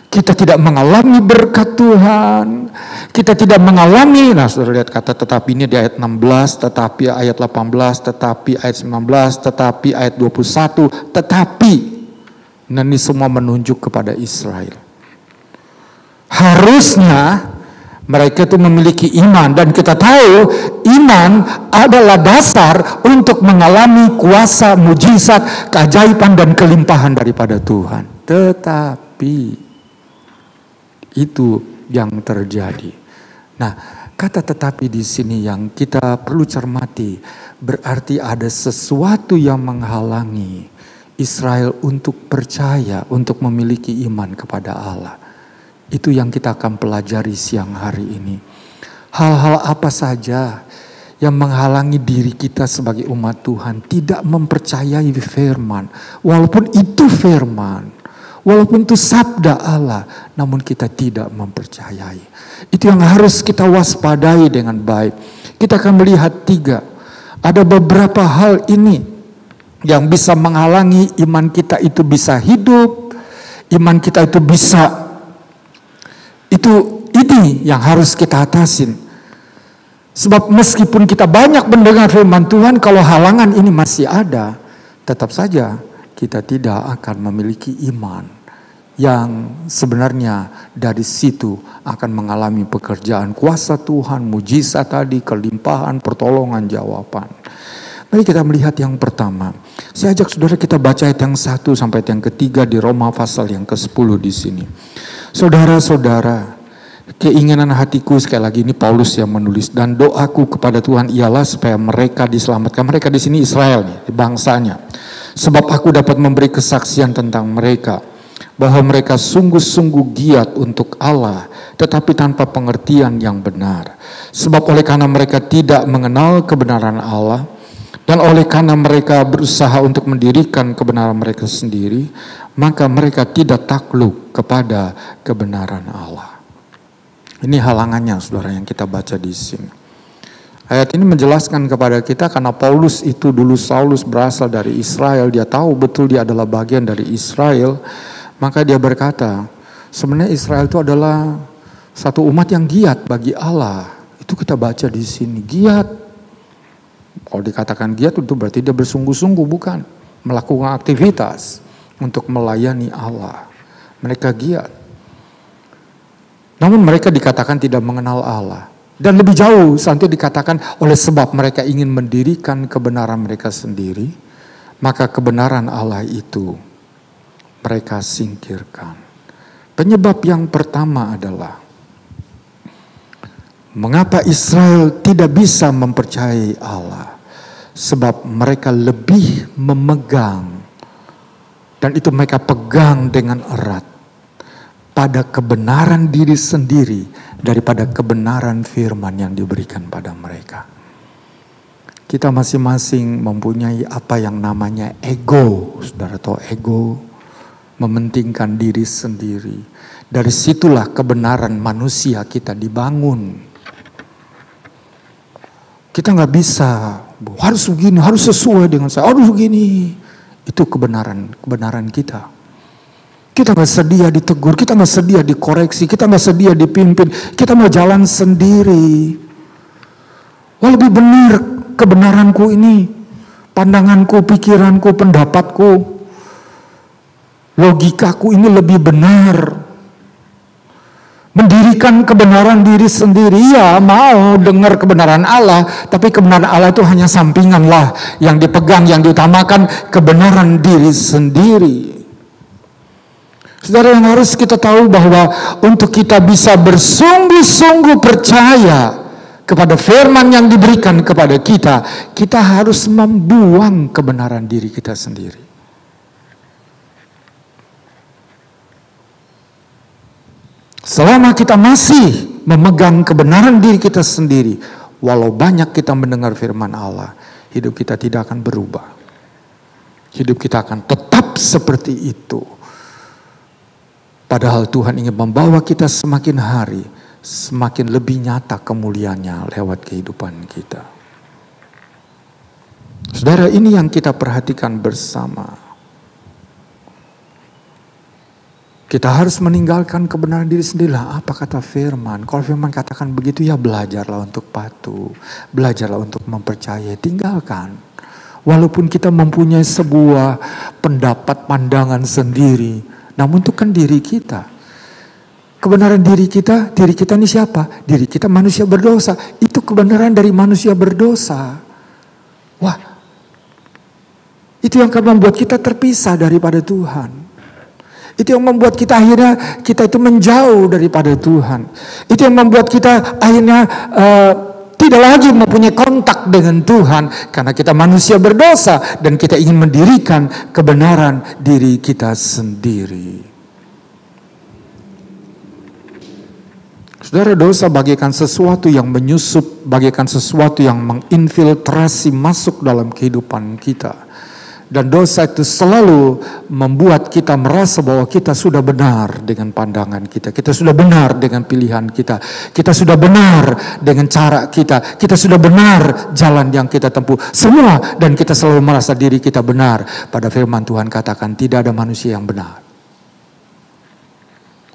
Kita tidak mengalami berkat Tuhan, kita tidak mengalami, nah saudara lihat kata tetapi ini di ayat 16, tetapi ayat 18, tetapi ayat 19, tetapi ayat 21, tetapi. Nah ini semua menunjuk kepada Israel. Harusnya mereka itu memiliki iman. Dan kita tahu iman adalah dasar untuk mengalami kuasa, mujizat, keajaiban dan kelimpahan daripada Tuhan. Tetapi itu yang terjadi. Nah kata tetapi di sini yang kita perlu cermati. Berarti ada sesuatu yang menghalangi Israel untuk percaya, untuk memiliki iman kepada Allah. Itu yang kita akan pelajari siang hari ini. Hal-hal apa saja yang menghalangi diri kita sebagai umat Tuhan tidak mempercayai firman. Walaupun itu firman, walaupun itu sabda Allah, namun kita tidak mempercayai. Itu yang harus kita waspadai dengan baik. Kita akan melihat 3. Ada beberapa hal ini yang bisa menghalangi iman kita itu bisa hidup, iman kita itu bisa, ini yang harus kita atasin. Sebab meskipun kita banyak mendengar firman Tuhan, kalau halangan ini masih ada, tetap saja kita tidak akan memiliki iman yang sebenarnya dari situ akan mengalami pekerjaan kuasa Tuhan, mujizat tadi, kelimpahan, pertolongan, jawaban. Mari kita melihat yang pertama. Saya ajak saudara kita baca ayat yang 1 sampai ayat yang ketiga di Roma pasal yang ke-10 di sini. Saudara-saudara, keinginan hatiku, sekali lagi ini Paulus yang menulis, dan doaku kepada Tuhan ialah supaya mereka diselamatkan. Mereka di sini Israel nih, bangsanya. Sebab aku dapat memberi kesaksian tentang mereka, bahwa mereka sungguh-sungguh giat untuk Allah, tetapi tanpa pengertian yang benar. Sebab oleh karena mereka tidak mengenal kebenaran Allah, dan oleh karena mereka berusaha untuk mendirikan kebenaran mereka sendiri, maka mereka tidak takluk kepada kebenaran Allah. Ini halangannya, saudara, yang kita baca di sini. Ayat ini menjelaskan kepada kita karena Paulus itu dulu Saulus berasal dari Israel, dia tahu betul dia adalah bagian dari Israel, maka dia berkata, sebenarnya Israel itu adalah satu umat yang giat bagi Allah. Itu kita baca di sini, giat. Kalau dikatakan giat itu berarti dia bersungguh-sungguh, bukan melakukan aktivitas untuk melayani Allah. Mereka giat. Namun mereka dikatakan tidak mengenal Allah. Dan lebih jauh, selanjutnya dikatakan oleh sebab mereka ingin mendirikan kebenaran mereka sendiri, maka kebenaran Allah itu mereka singkirkan. Penyebab yang pertama adalah mengapa Israel tidak bisa mempercayai Allah? Sebab mereka lebih memegang, dan itu mereka pegang dengan erat, pada kebenaran diri sendiri daripada kebenaran firman yang diberikan pada mereka. Kita masing-masing mempunyai apa yang namanya ego. Saudara tahu ego? Mementingkan diri sendiri. Dari situlah kebenaran manusia kita dibangun. Kita nggak bisa, harus begini, harus sesuai dengan saya, harus begini. Itu kebenaran kita. Kita nggak sedia ditegur, kita nggak sedia dikoreksi, kita nggak sedia dipimpin, kita mau jalan sendiri. Wah, lebih benar kebenaranku ini, pandanganku, pikiranku, pendapatku, logikaku ini lebih benar. Mendirikan kebenaran diri sendiri, ya mau dengar kebenaran Allah, tapi kebenaran Allah itu hanya sampingan lah. Yang dipegang, yang diutamakan kebenaran diri sendiri. Saudara, yang harus kita tahu bahwa untuk kita bisa bersungguh-sungguh percaya kepada firman yang diberikan kepada kita, kita harus membuang kebenaran diri kita sendiri. Selama kita masih memegang kebenaran diri kita sendiri, walau banyak kita mendengar firman Allah, hidup kita tidak akan berubah. Hidup kita akan tetap seperti itu. Padahal Tuhan ingin membawa kita semakin hari, semakin lebih nyata kemuliaannya lewat kehidupan kita. Saudara, ini yang kita perhatikan bersama. Kita harus meninggalkan kebenaran diri sendiri. Apa kata firman? Kalau firman katakan begitu, ya belajarlah untuk patuh. Belajarlah untuk mempercayai. Tinggalkan. Walaupun kita mempunyai sebuah pendapat, pandangan sendiri. Namun itu kan diri kita. Kebenaran diri kita ini siapa? Diri kita manusia berdosa. Itu kebenaran dari manusia berdosa. Wah, itu yang akan membuat kita terpisah daripada Tuhan. Itu yang membuat kita akhirnya kita itu menjauh daripada Tuhan. Itu yang membuat kita akhirnya tidak lagi mempunyai kontak dengan Tuhan. Karena kita manusia berdosa dan kita ingin mendirikan kebenaran diri kita sendiri. Saudara, dosa bagaikan sesuatu yang menyusup, bagaikan sesuatu yang menginfiltrasi masuk dalam kehidupan kita. Dan dosa itu selalu membuat kita merasa bahwa kita sudah benar dengan pandangan kita. Kita sudah benar dengan pilihan kita. Kita sudah benar dengan cara kita. Kita sudah benar jalan yang kita tempuh. Semua, dan kita selalu merasa diri kita benar. Pada firman Tuhan katakan tidak ada manusia yang benar.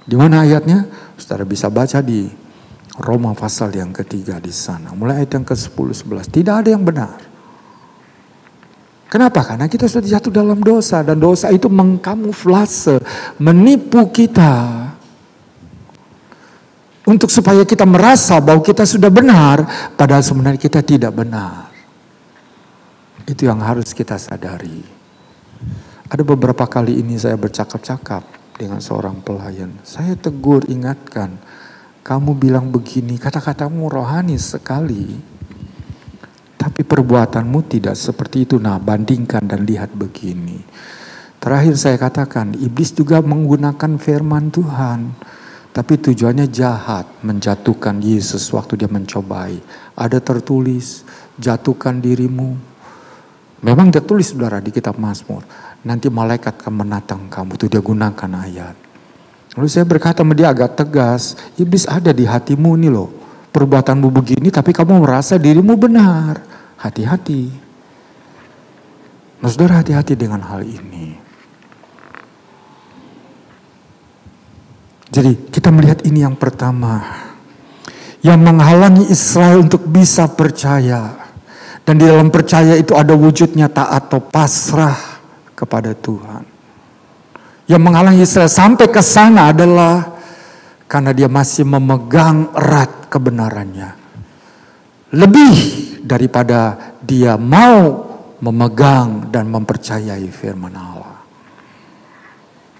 Di mana ayatnya? Saudara bisa baca di Roma pasal yang ketiga di sana. Mulai ayat yang ke-10-11. Tidak ada yang benar. Kenapa? Karena kita sudah jatuh dalam dosa. Dan dosa itu mengkamuflase, menipu kita. Untuk supaya kita merasa bahwa kita sudah benar, padahal sebenarnya kita tidak benar. Itu yang harus kita sadari. Ada beberapa kali ini saya bercakap-cakap dengan seorang pelayan. Saya tegur, ingatkan. Kamu bilang begini, kata-katamu rohani sekali. Tapi perbuatanmu tidak seperti itu. Nah, bandingkan dan lihat begini. Terakhir saya katakan, iblis juga menggunakan firman Tuhan. Tapi tujuannya jahat, menjatuhkan Yesus waktu dia mencobai. Ada tertulis, jatuhkan dirimu. Memang tertulis saudara di kitab Mazmur. Nanti malaikat akan menatang kamu. Itu dia gunakan ayat. Lalu saya berkata sama dia agak tegas, iblis ada di hatimu nih loh. Perbuatanmu begini tapi kamu merasa dirimu benar. Hati-hati. Nah, saudara, hati-hati dengan hal ini. Jadi kita melihat ini yang pertama. Yang menghalangi Israel untuk bisa percaya. Dan di dalam percaya itu ada wujudnya taat atau pasrah kepada Tuhan. Yang menghalangi Israel sampai ke sana adalah Karena dia masih memegang erat kebenarannya. Lebih daripada dia mau memegang dan mempercayai firman Allah.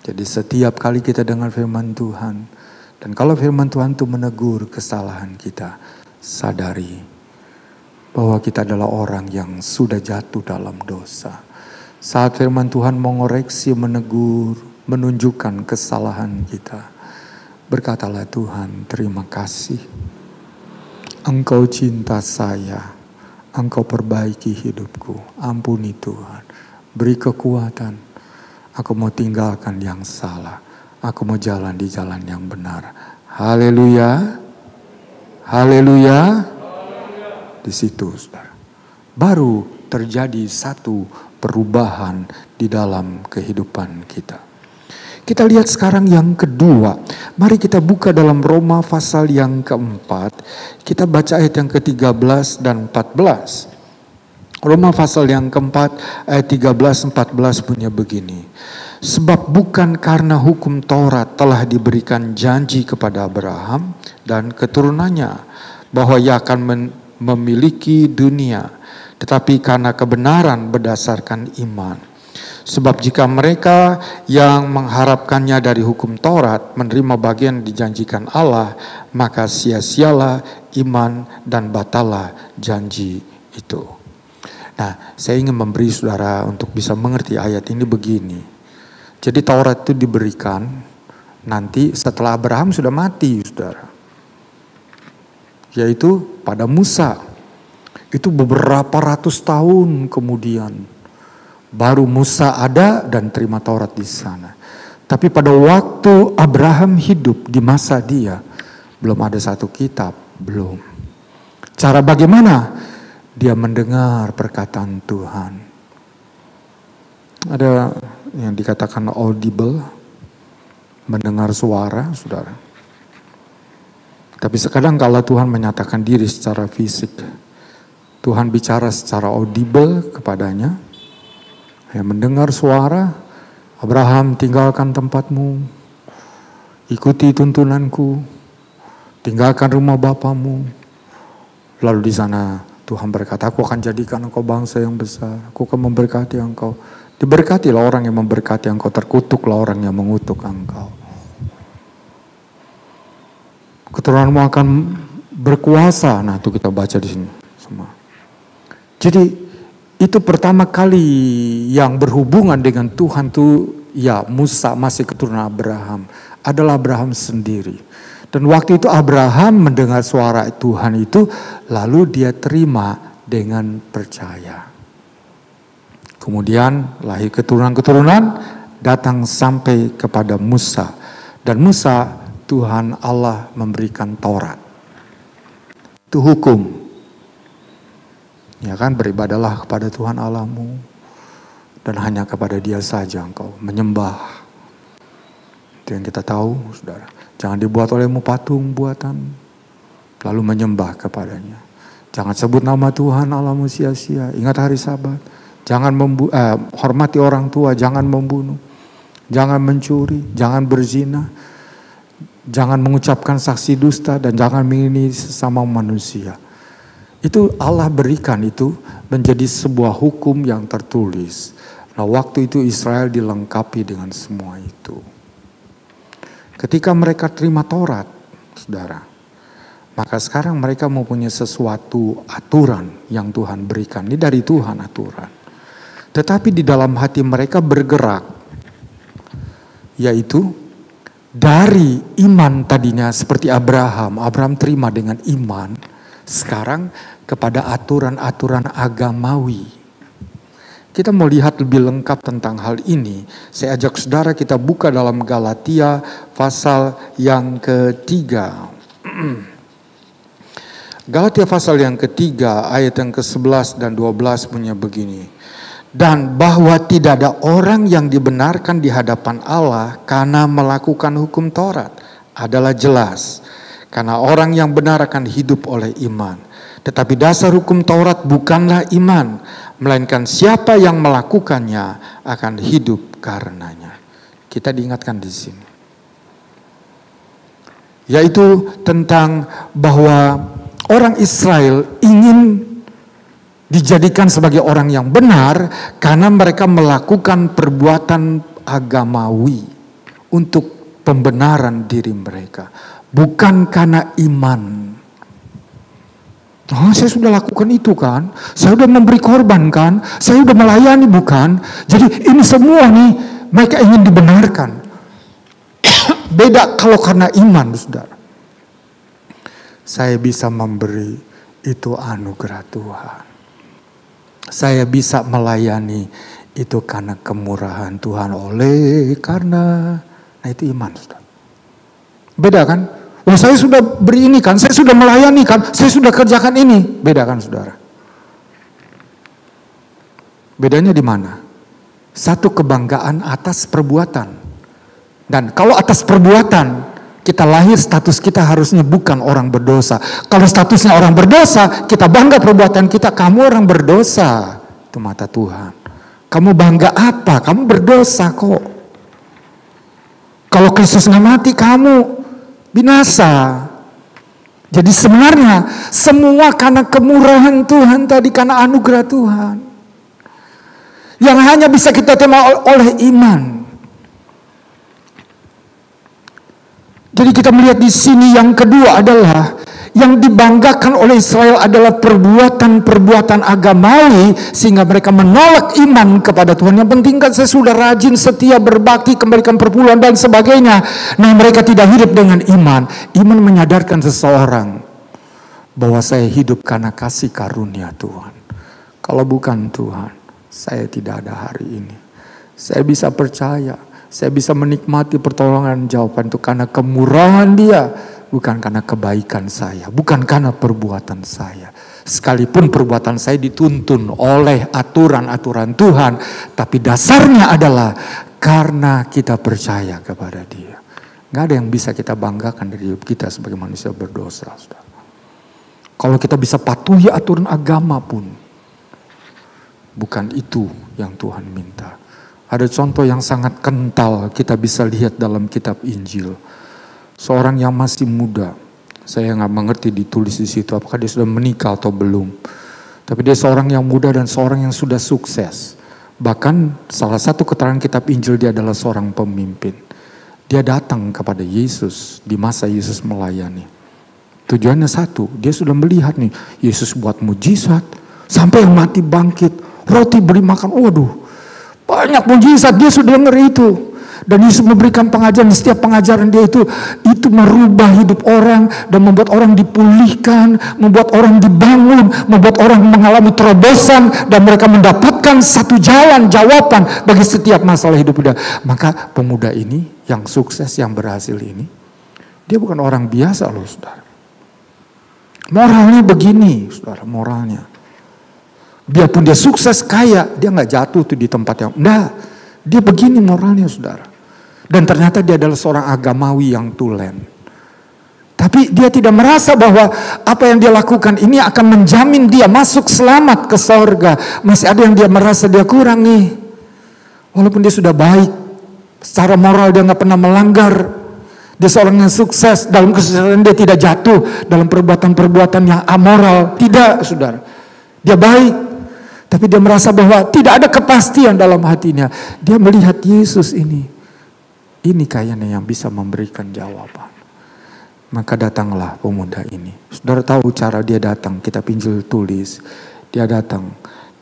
Jadi setiap kali kita dengar firman Tuhan, dan kalau firman Tuhan itu menegur kesalahan kita, sadari bahwa kita adalah orang yang sudah jatuh dalam dosa. Saat firman Tuhan mengoreksi, menegur, menunjukkan kesalahan kita, berkatalah, Tuhan, terima kasih. Engkau cinta saya, Engkau perbaiki hidupku. Ampuni Tuhan, beri kekuatan. Aku mau tinggalkan yang salah. Aku mau jalan di jalan yang benar. Haleluya. Haleluya. Di situ, saudara, baru terjadi satu perubahan di dalam kehidupan kita. Kita lihat sekarang yang kedua. Mari kita buka dalam Roma pasal yang keempat. Kita baca ayat yang ke-13 dan 14. Roma pasal yang keempat ayat 13-14 bunyi begini. Sebab bukan karena hukum Taurat telah diberikan janji kepada Abraham dan keturunannya bahwa ia akan memiliki dunia, tetapi karena kebenaran berdasarkan iman. Sebab jika mereka yang mengharapkannya dari hukum Taurat menerima bagian dijanjikan Allah, maka sia-sialah iman dan batalah janji itu. Nah, saya ingin memberi saudara untuk bisa mengerti ayat ini begini. Jadi Taurat itu diberikan nanti setelah Abraham sudah mati, saudara. Yaitu pada Musa. Itu beberapa ratus tahun kemudian baru Musa ada dan terima Taurat di sana. Tapi pada waktu Abraham hidup di masa dia, belum ada satu kitab, belum. Cara bagaimana? Dia mendengar perkataan Tuhan. Ada yang dikatakan audible, mendengar suara, saudara. Tapi sekarang kalau Tuhan menyatakan diri secara fisik, Tuhan bicara secara audible kepadanya. Ya, mendengar suara, Abraham, tinggalkan tempatmu, ikuti tuntunanku, tinggalkan rumah bapamu. Lalu di sana Tuhan berkata, aku akan jadikan engkau bangsa yang besar, aku akan memberkati engkau. Diberkatilah orang yang memberkati engkau, terkutuklah orang yang mengutuk engkau. Keturunanmu akan berkuasa. Nah, itu kita baca di sini semua. Jadi itu pertama kali yang berhubungan dengan Tuhan tuh, ya Musa masih keturunan Abraham, adalah Abraham sendiri. Dan waktu itu Abraham mendengar suara Tuhan itu, lalu dia terima dengan percaya. Kemudian lahir keturunan-keturunan datang sampai kepada Musa. Dan Musa, Tuhan Allah memberikan Taurat. Itu hukum. Ya kan, beribadalah kepada Tuhan Allahmu dan hanya kepada Dia saja engkau menyembah. Itu yang kita tahu, saudara. Jangan dibuat olehmu patung buatan lalu menyembah kepadanya. Jangan sebut nama Tuhan Allahmu sia-sia. Ingat hari Sabat. Jangan hormati orang tua, jangan membunuh, jangan mencuri, jangan berzina, jangan mengucapkan saksi dusta, dan jangan mengingini sesama manusia. Itu Allah berikan itu menjadi sebuah hukum yang tertulis. Nah, waktu itu Israel dilengkapi dengan semua itu. Ketika mereka terima Taurat, saudara, maka sekarang mereka mempunyai sesuatu aturan yang Tuhan berikan. Ini dari Tuhan aturan. Tetapi di dalam hati mereka bergerak, yaitu dari iman tadinya seperti Abraham. Abraham terima dengan iman. Sekarang kepada aturan-aturan agamawi. Kita mau lihat lebih lengkap tentang hal ini. Saya ajak saudara kita buka dalam Galatia pasal yang ketiga. Galatia pasal yang ketiga ayat yang ke-11 dan 12 punya begini. Dan bahwa tidak ada orang yang dibenarkan di hadapan Allah karena melakukan hukum Taurat adalah jelas. Karena orang yang benar akan hidup oleh iman. Tetapi dasar hukum Taurat bukanlah iman, melainkan siapa yang melakukannya akan hidup karenanya. Kita diingatkan di sini. yaitu tentang bahwa orang Israel ingin dijadikan sebagai orang yang benar karena mereka melakukan perbuatan agamawi untuk pembenaran diri mereka, bukan karena iman. Oh, saya sudah lakukan itu kan, saya sudah memberi korban kan, saya sudah melayani bukan. Jadi ini semua nih mereka ingin dibenarkan. Beda kalau karena iman, saudara. Saya bisa memberi itu anugerah Tuhan. Saya bisa melayani itu karena kemurahan Tuhan, oleh karena itu iman, saudara. Beda kan? Oh, saya sudah beri ini kan, saya sudah melayani kan, saya sudah kerjakan ini. Beda kan, saudara? Bedanya di mana? Satu kebanggaan atas perbuatan. Dan kalau atas perbuatan kita lahir, status kita harusnya bukan orang berdosa. Kalau statusnya orang berdosa, kita bangga perbuatan kita. Kamu orang berdosa, itu mata Tuhan. Kamu bangga apa? Kamu berdosa kok. Kalau Kristus nggak mati, kamu binasa. Jadi sebenarnya semua karena kemurahan Tuhan tadi, karena anugerah Tuhan. Yang hanya bisa kita terima oleh iman. Jadi kita melihat di sini yang kedua adalah yang dibanggakan oleh Israel adalah perbuatan-perbuatan agamawi sehingga mereka menolak iman kepada Tuhan. Yang penting kan saya sudah rajin, setia, berbakti, kembalikan perpuluhan dan sebagainya. Nah, mereka tidak hidup dengan iman. Iman menyadarkan seseorang bahwa saya hidup karena kasih karunia Tuhan. Kalau bukan Tuhan, saya tidak ada hari ini. Saya bisa percaya, saya bisa menikmati pertolongan jawaban itu karena kemurahan Dia, bukan karena kebaikan saya, bukan karena perbuatan saya. Sekalipun perbuatan saya dituntun oleh aturan-aturan Tuhan, tapi dasarnya adalah karena kita percaya kepada Dia. Gak ada yang bisa kita banggakan dari hidup kita sebagai manusia berdosa, saudara. Kalau kita bisa patuhi aturan agama pun, bukan itu yang Tuhan minta. Ada contoh yang sangat kental kita bisa lihat dalam kitab Injil. Seorang yang masih muda, saya nggak mengerti ditulis di situ apakah dia sudah menikah atau belum. Tapi dia seorang yang muda dan seorang yang sudah sukses. Bahkan salah satu keterangan kitab Injil dia adalah seorang pemimpin. Dia datang kepada Yesus di masa Yesus melayani. Tujuannya satu, dia sudah melihat nih Yesus buat mujizat sampai yang mati bangkit, roti beri makan. Waduh, banyak mujizat, dia sudah dengar itu. Dan Yesus memberikan pengajaran, setiap pengajaran dia itu merubah hidup orang dan membuat orang dipulihkan, membuat orang dibangun, membuat orang mengalami terobosan dan mereka mendapatkan satu jalan jawaban bagi setiap masalah hidup dia. Maka pemuda ini yang sukses, yang berhasil ini, dia bukan orang biasa loh, saudara. Moralnya begini, saudara, moralnya. Biarpun dia sukses kaya, dia nggak jatuh tuh di tempat yang enggak. Dia begini moralnya, saudara. Dan ternyata dia adalah seorang agamawi yang tulen. Tapi dia tidak merasa bahwa apa yang dia lakukan ini akan menjamin dia masuk selamat ke sorga. Masih ada yang dia merasa dia kurang nih. Walaupun dia sudah baik, secara moral dia nggak pernah melanggar. Dia seorang yang sukses, dalam kesuksesan dia tidak jatuh dalam perbuatan-perbuatan yang amoral. Tidak, saudara. Dia baik, tapi dia merasa bahwa tidak ada kepastian dalam hatinya. Dia melihat Yesus ini kayaknya yang bisa memberikan jawaban. Maka datanglah pemuda ini. Saudara tahu cara dia datang, kitab Injil tulis. Dia datang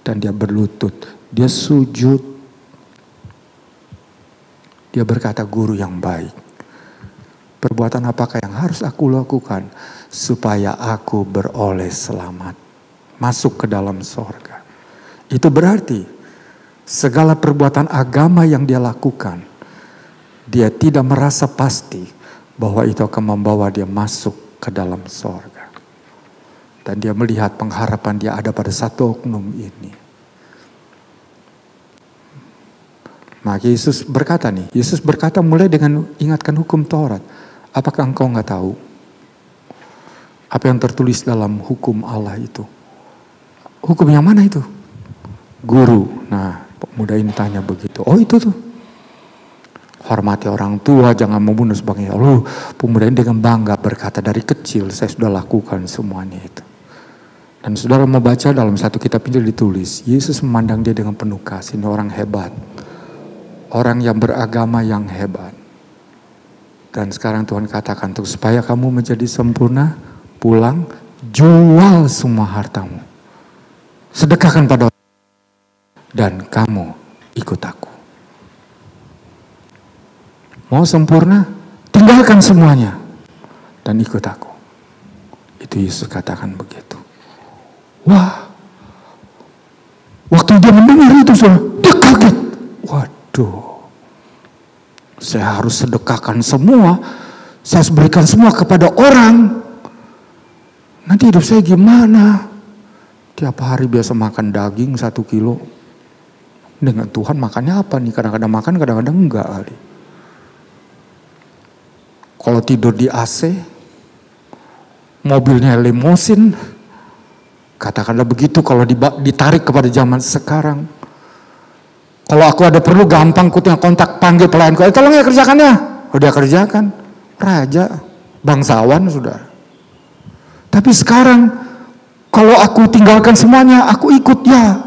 dan dia berlutut. Dia sujud. Dia berkata, guru yang baik. Perbuatan apakah yang harus aku lakukan supaya aku beroleh selamat, masuk ke dalam sorga. Itu berarti segala perbuatan agama yang dia lakukan, dia tidak merasa pasti bahwa itu akan membawa dia masuk ke dalam sorga. Dan dia melihat pengharapan dia ada pada satu oknum ini. Maka Yesus berkata mulai dengan ingatkan hukum Taurat. Apakah engkau nggak tahu apa yang tertulis dalam hukum Allah itu? Hukum yang mana itu? Guru. Nah, pemuda ini tanya begitu. Oh itu tuh. Hormati orang tua, jangan membunuh sebagainya. Lalu pemuda ini dengan bangga berkata, dari kecil saya sudah lakukan semuanya itu. Dan saudara mau baca dalam satu kitab Injil ditulis, Yesus memandang dia dengan penuh kasih. Ini orang hebat, orang yang beragama yang hebat. Dan sekarang Tuhan katakan, untuk supaya kamu menjadi sempurna, pulang, jual semua hartamu, sedekahkan pada orang, dan kamu ikut aku. Mau sempurna, tinggalkan semuanya dan ikut aku. Itu Yesus katakan begitu. Wah, waktu dia mendengar itu dia kaget. Waduh, saya harus sedekahkan semua, saya harus berikan semua kepada orang. Nanti hidup saya gimana? Tiap hari biasa makan daging 1 kilo. Dengan Tuhan makannya apa nih? Kadang-kadang makan, kadang-kadang enggak kali. Kalau tidur di AC, mobilnya limosin, katakanlah begitu kalau ditarik kepada zaman sekarang. Kalau aku ada perlu gampang tinggal kontak panggil pelayanku, tolong ya kerjakannya. Oh dia kerjakan, raja, bangsawan sudah. Tapi sekarang kalau aku tinggalkan semuanya, aku ikut ya.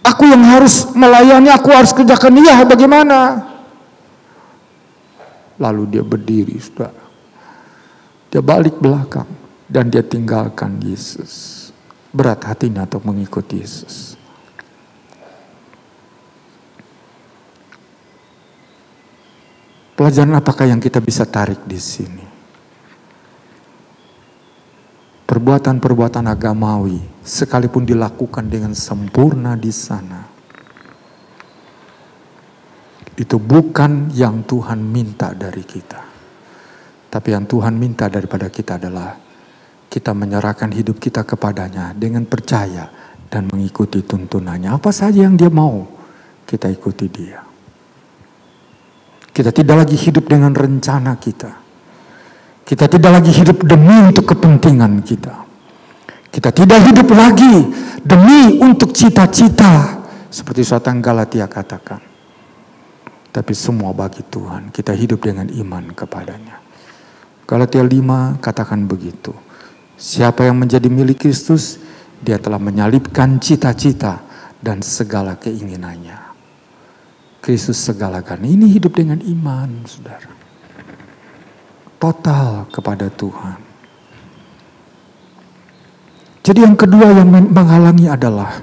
Aku yang harus melayani, aku harus kerjakan ya bagaimana? Lalu dia berdiri, sudah. Dia balik belakang dan dia tinggalkan Yesus. Berat hatinya untuk mengikuti Yesus. Pelajaran apakah yang kita bisa tarik di sini? Perbuatan-perbuatan agamawi, sekalipun dilakukan dengan sempurna di sana, itu bukan yang Tuhan minta dari kita. Tapi yang Tuhan minta daripada kita adalah kita menyerahkan hidup kita kepadanya dengan percaya dan mengikuti tuntunannya. Apa saja yang dia mau, kita ikuti dia. Kita tidak lagi hidup dengan rencana kita. Kita tidak lagi hidup demi untuk kepentingan kita. Kita tidak hidup lagi demi untuk cita-cita. Seperti suatu yang Galatia katakan. Tapi semua bagi Tuhan. Kita hidup dengan iman kepadanya. Galatia 5 katakan begitu. Siapa yang menjadi milik Kristus, dia telah menyalibkan cita-cita dan segala keinginannya. Kristus segalakan. Ini hidup dengan iman, saudara. Total kepada Tuhan. Jadi yang kedua yang menghalangi adalah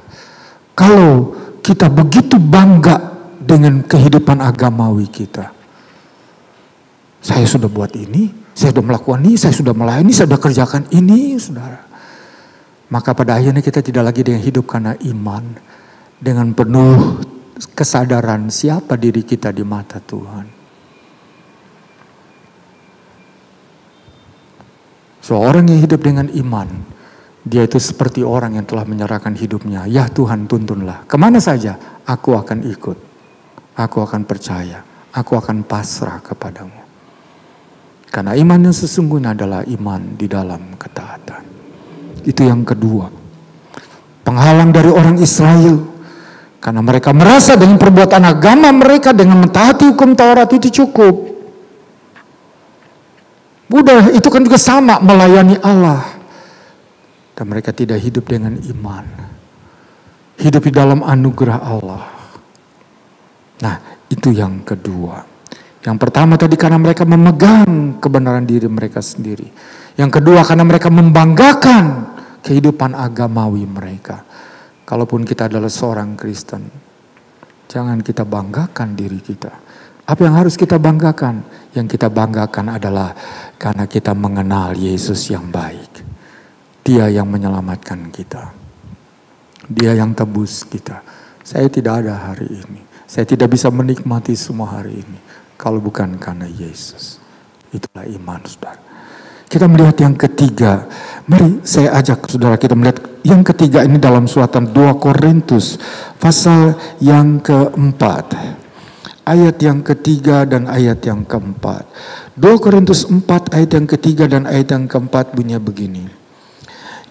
kalau kita begitu bangga dengan kehidupan agamawi kita. Saya sudah buat ini, saya sudah melakukan ini, saya sudah melayani, saya sudah kerjakan ini, saudara. Maka pada akhirnya kita tidak lagi dengan hidup karena iman, dengan penuh kesadaran siapa diri kita di mata Tuhan. Seorang yang hidup dengan iman, dia itu seperti orang yang telah menyerahkan hidupnya. Ya Tuhan, tuntunlah. Kemana saja, aku akan ikut. Aku akan percaya. Aku akan pasrah kepadamu. Karena iman yang sesungguhnya adalah iman di dalam ketaatan. Itu yang kedua. Penghalang dari orang Israel. Karena mereka merasa dengan perbuatan agama mereka, dengan mentaati hukum Taurat itu cukup. Udah, itu kan juga sama melayani Allah. Dan mereka tidak hidup dengan iman. Hidup di dalam anugerah Allah. Nah, itu yang kedua. Yang pertama tadi karena mereka memegang kebenaran diri mereka sendiri. Yang kedua karena mereka membanggakan kehidupan agamawi mereka. Kalaupun kita adalah seorang Kristen, jangan kita banggakan diri kita. Apa yang harus kita banggakan? Yang kita banggakan adalah karena kita mengenal Yesus yang baik. Dia yang menyelamatkan kita. Dia yang tebus kita. Saya tidak ada hari ini. Saya tidak bisa menikmati semua hari ini. Kalau bukan karena Yesus. Itulah iman, saudara. Kita melihat yang ketiga. Mari saya ajak saudara kita melihat yang ketiga ini dalam suratan 2 Korintus. Pasal yang keempat. Ayat yang ketiga dan ayat yang keempat. 2 Korintus 4 ayat yang ketiga dan ayat yang keempat bunyinya begini.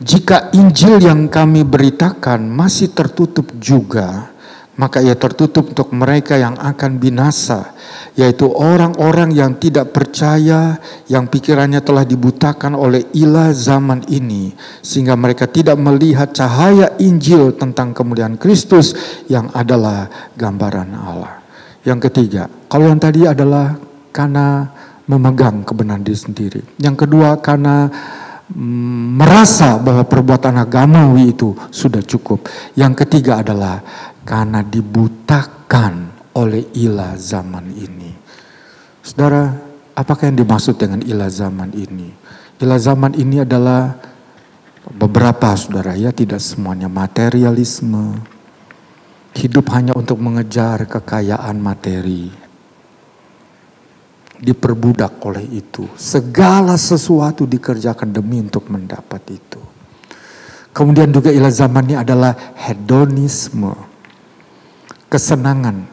Jika Injil yang kami beritakan masih tertutup juga maka ia tertutup untuk mereka yang akan binasa, yaitu orang-orang yang tidak percaya, yang pikirannya telah dibutakan oleh ilah zaman ini, sehingga mereka tidak melihat cahaya Injil tentang kemuliaan Kristus yang adalah gambaran Allah. Yang ketiga, kalau yang tadi adalah karena memegang kebenaran diri sendiri. Yang kedua, karena merasa bahwa perbuatan agamawi itu sudah cukup. Yang ketiga adalah karena dibutakan oleh ilah zaman ini. Saudara, apakah yang dimaksud dengan ilah zaman ini? Ilah zaman ini adalah beberapa, saudara, ya, tidak semuanya. Materialisme, hidup hanya untuk mengejar kekayaan materi, diperbudak oleh itu. Segala sesuatu dikerjakan demi untuk mendapat itu. Kemudian juga ilah zaman ini adalah hedonisme, kesenangan.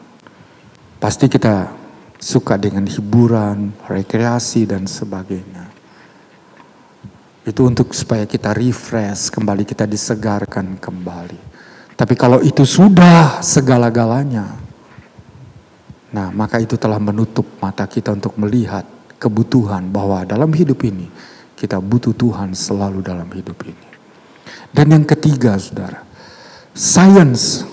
Pasti kita suka dengan hiburan, rekreasi dan sebagainya. Itu untuk supaya kita refresh kembali, kita disegarkan kembali. Tapi kalau itu sudah segala-galanya, nah maka itu telah menutup mata kita untuk melihat kebutuhan bahwa dalam hidup ini kita butuh Tuhan selalu dalam hidup ini. Dan yang ketiga, saudara, science,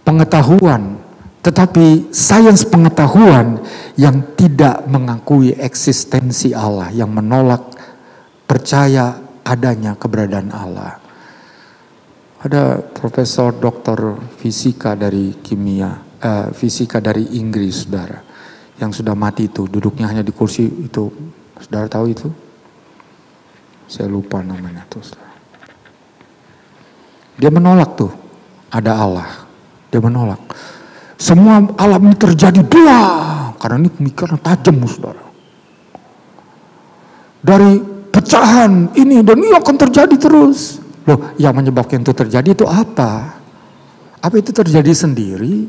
pengetahuan, tetapi sains pengetahuan yang tidak mengakui eksistensi Allah, yang menolak percaya adanya keberadaan Allah. Ada profesor doktor fisika dari fisika dari Inggris, saudara, yang sudah mati itu, duduknya hanya di kursi itu. Saudara tahu itu? Saya lupa namanya tuh, saudara. Dia menolak tuh ada Allah. Dia menolak. Semua alam ini terjadi dua. Karena ini pemikiran tajam, saudara. Dari pecahan ini dan ini akan terjadi terus. Loh, yang menyebabkan itu terjadi itu apa? Apa itu terjadi sendiri?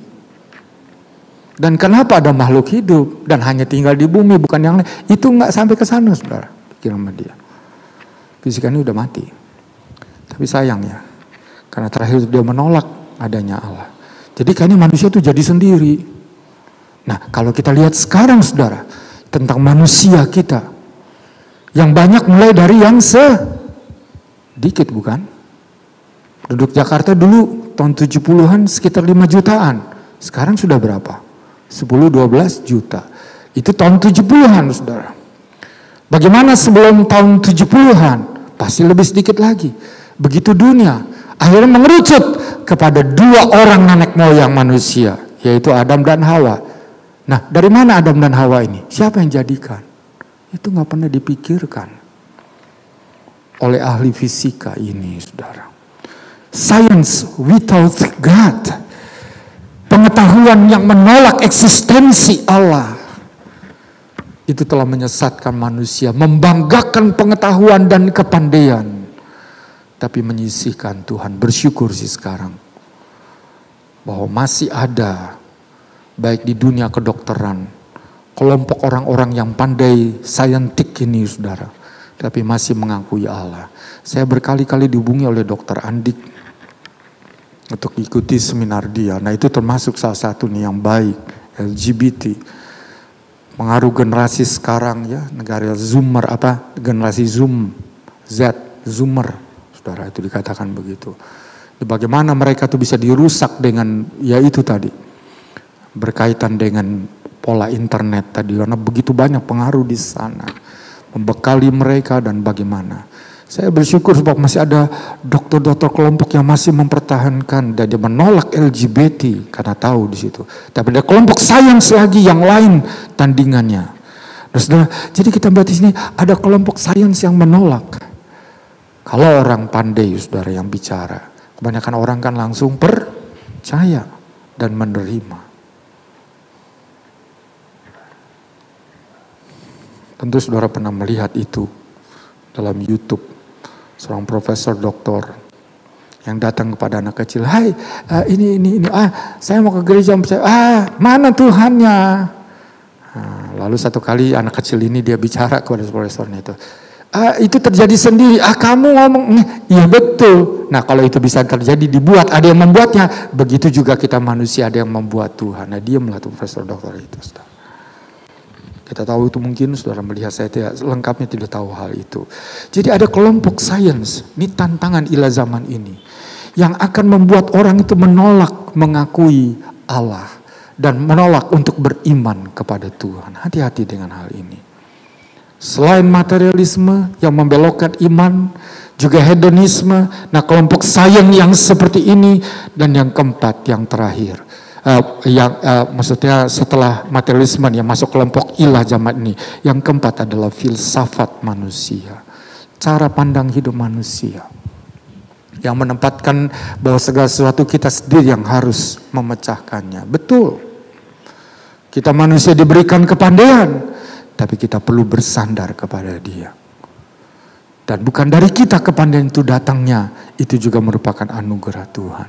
Dan kenapa ada makhluk hidup dan hanya tinggal di bumi bukan yang lain? Itu nggak sampai ke sana, saudara. Pikiran sama dia. Fisika ini udah mati. Tapi sayang ya, karena terakhir dia menolak adanya Allah. Jadi kayaknya manusia itu jadi sendiri. Nah, kalau kita lihat sekarang, saudara, tentang manusia kita, yang banyak mulai dari yang sedikit, bukan? Penduduk Jakarta dulu tahun 70-an sekitar 5 jutaan. Sekarang sudah berapa? 10-12 juta. Itu tahun 70-an, saudara. Bagaimana sebelum tahun 70-an? Pasti lebih sedikit lagi. Begitu dunia akhirnya mengerucut kepada 2 orang nenek moyang manusia, yaitu Adam dan Hawa. Nah, dari mana Adam dan Hawa ini? Siapa yang jadikan? Itu nggak pernah dipikirkan oleh ahli fisika ini, saudara. Science without God, pengetahuan yang menolak eksistensi Allah, itu telah menyesatkan manusia, membanggakan pengetahuan dan kepandaian, tapi menyisihkan Tuhan. Bersyukur sih sekarang bahwa masih ada, baik di dunia kedokteran, kelompok orang-orang yang pandai saintik ini, saudara, tapi masih mengakui Allah. Saya berkali-kali dihubungi oleh Dokter Andik untuk ikuti seminar dia. Nah, itu termasuk salah satu nih yang baik, LGBT, pengaruh generasi sekarang ya, negara Zoomer, generasi Zoom, Zoomer. Saudara, itu dikatakan begitu. Bagaimana mereka tuh bisa dirusak dengan ya itu tadi, berkaitan dengan pola internet tadi, karena begitu banyak pengaruh di sana membekali mereka. Dan bagaimana saya bersyukur sebab masih ada dokter-dokter kelompok yang masih mempertahankan dan dia menolak LGBT karena tahu di situ. Tapi ada kelompok sains lagi yang lain tandingannya. Nah, saudara, jadi kita melihat di sini ada kelompok sains yang menolak. Kalau orang pandai, saudara, yang bicara, kebanyakan orang kan langsung percaya dan menerima. Tentu saudara pernah melihat itu dalam YouTube. Seorang profesor doktor yang datang kepada anak kecil, "Hai, ini, saya mau ke gereja, mana Tuhannya?" Nah, lalu satu kali anak kecil ini dia bicara kepada profesornya itu, Itu terjadi sendiri. Kamu ngomong, iya betul. Nah kalau itu bisa terjadi dibuat, ada yang membuatnya. Begitu juga kita manusia, ada yang membuat Tuhan. Nah diamlah tuh Profesor Doktor itu. Saudara. Kita tahu itu mungkin saudara melihat saya tidak lengkapnya tidak tahu hal itu. Jadi ada kelompok sains, ini tantangan ilah zaman ini. Yang akan membuat orang itu menolak mengakui Allah. Dan menolak untuk beriman kepada Tuhan. Hati-hati dengan hal ini. Selain materialisme yang membelokkan iman, juga hedonisme. Nah kelompok sains yang seperti ini. Dan yang keempat, yang terakhir. Maksudnya setelah materialisme yang masuk kelompok ilah zaman ini. Yang keempat adalah filsafat manusia. Cara pandang hidup manusia. Yang menempatkan bahwa segala sesuatu kita sendiri yang harus memecahkannya. Betul. Kita manusia diberikan kepandaian. Tapi kita perlu bersandar kepada Dia. Dan bukan dari kita kepandaian itu datangnya. Itu juga merupakan anugerah Tuhan.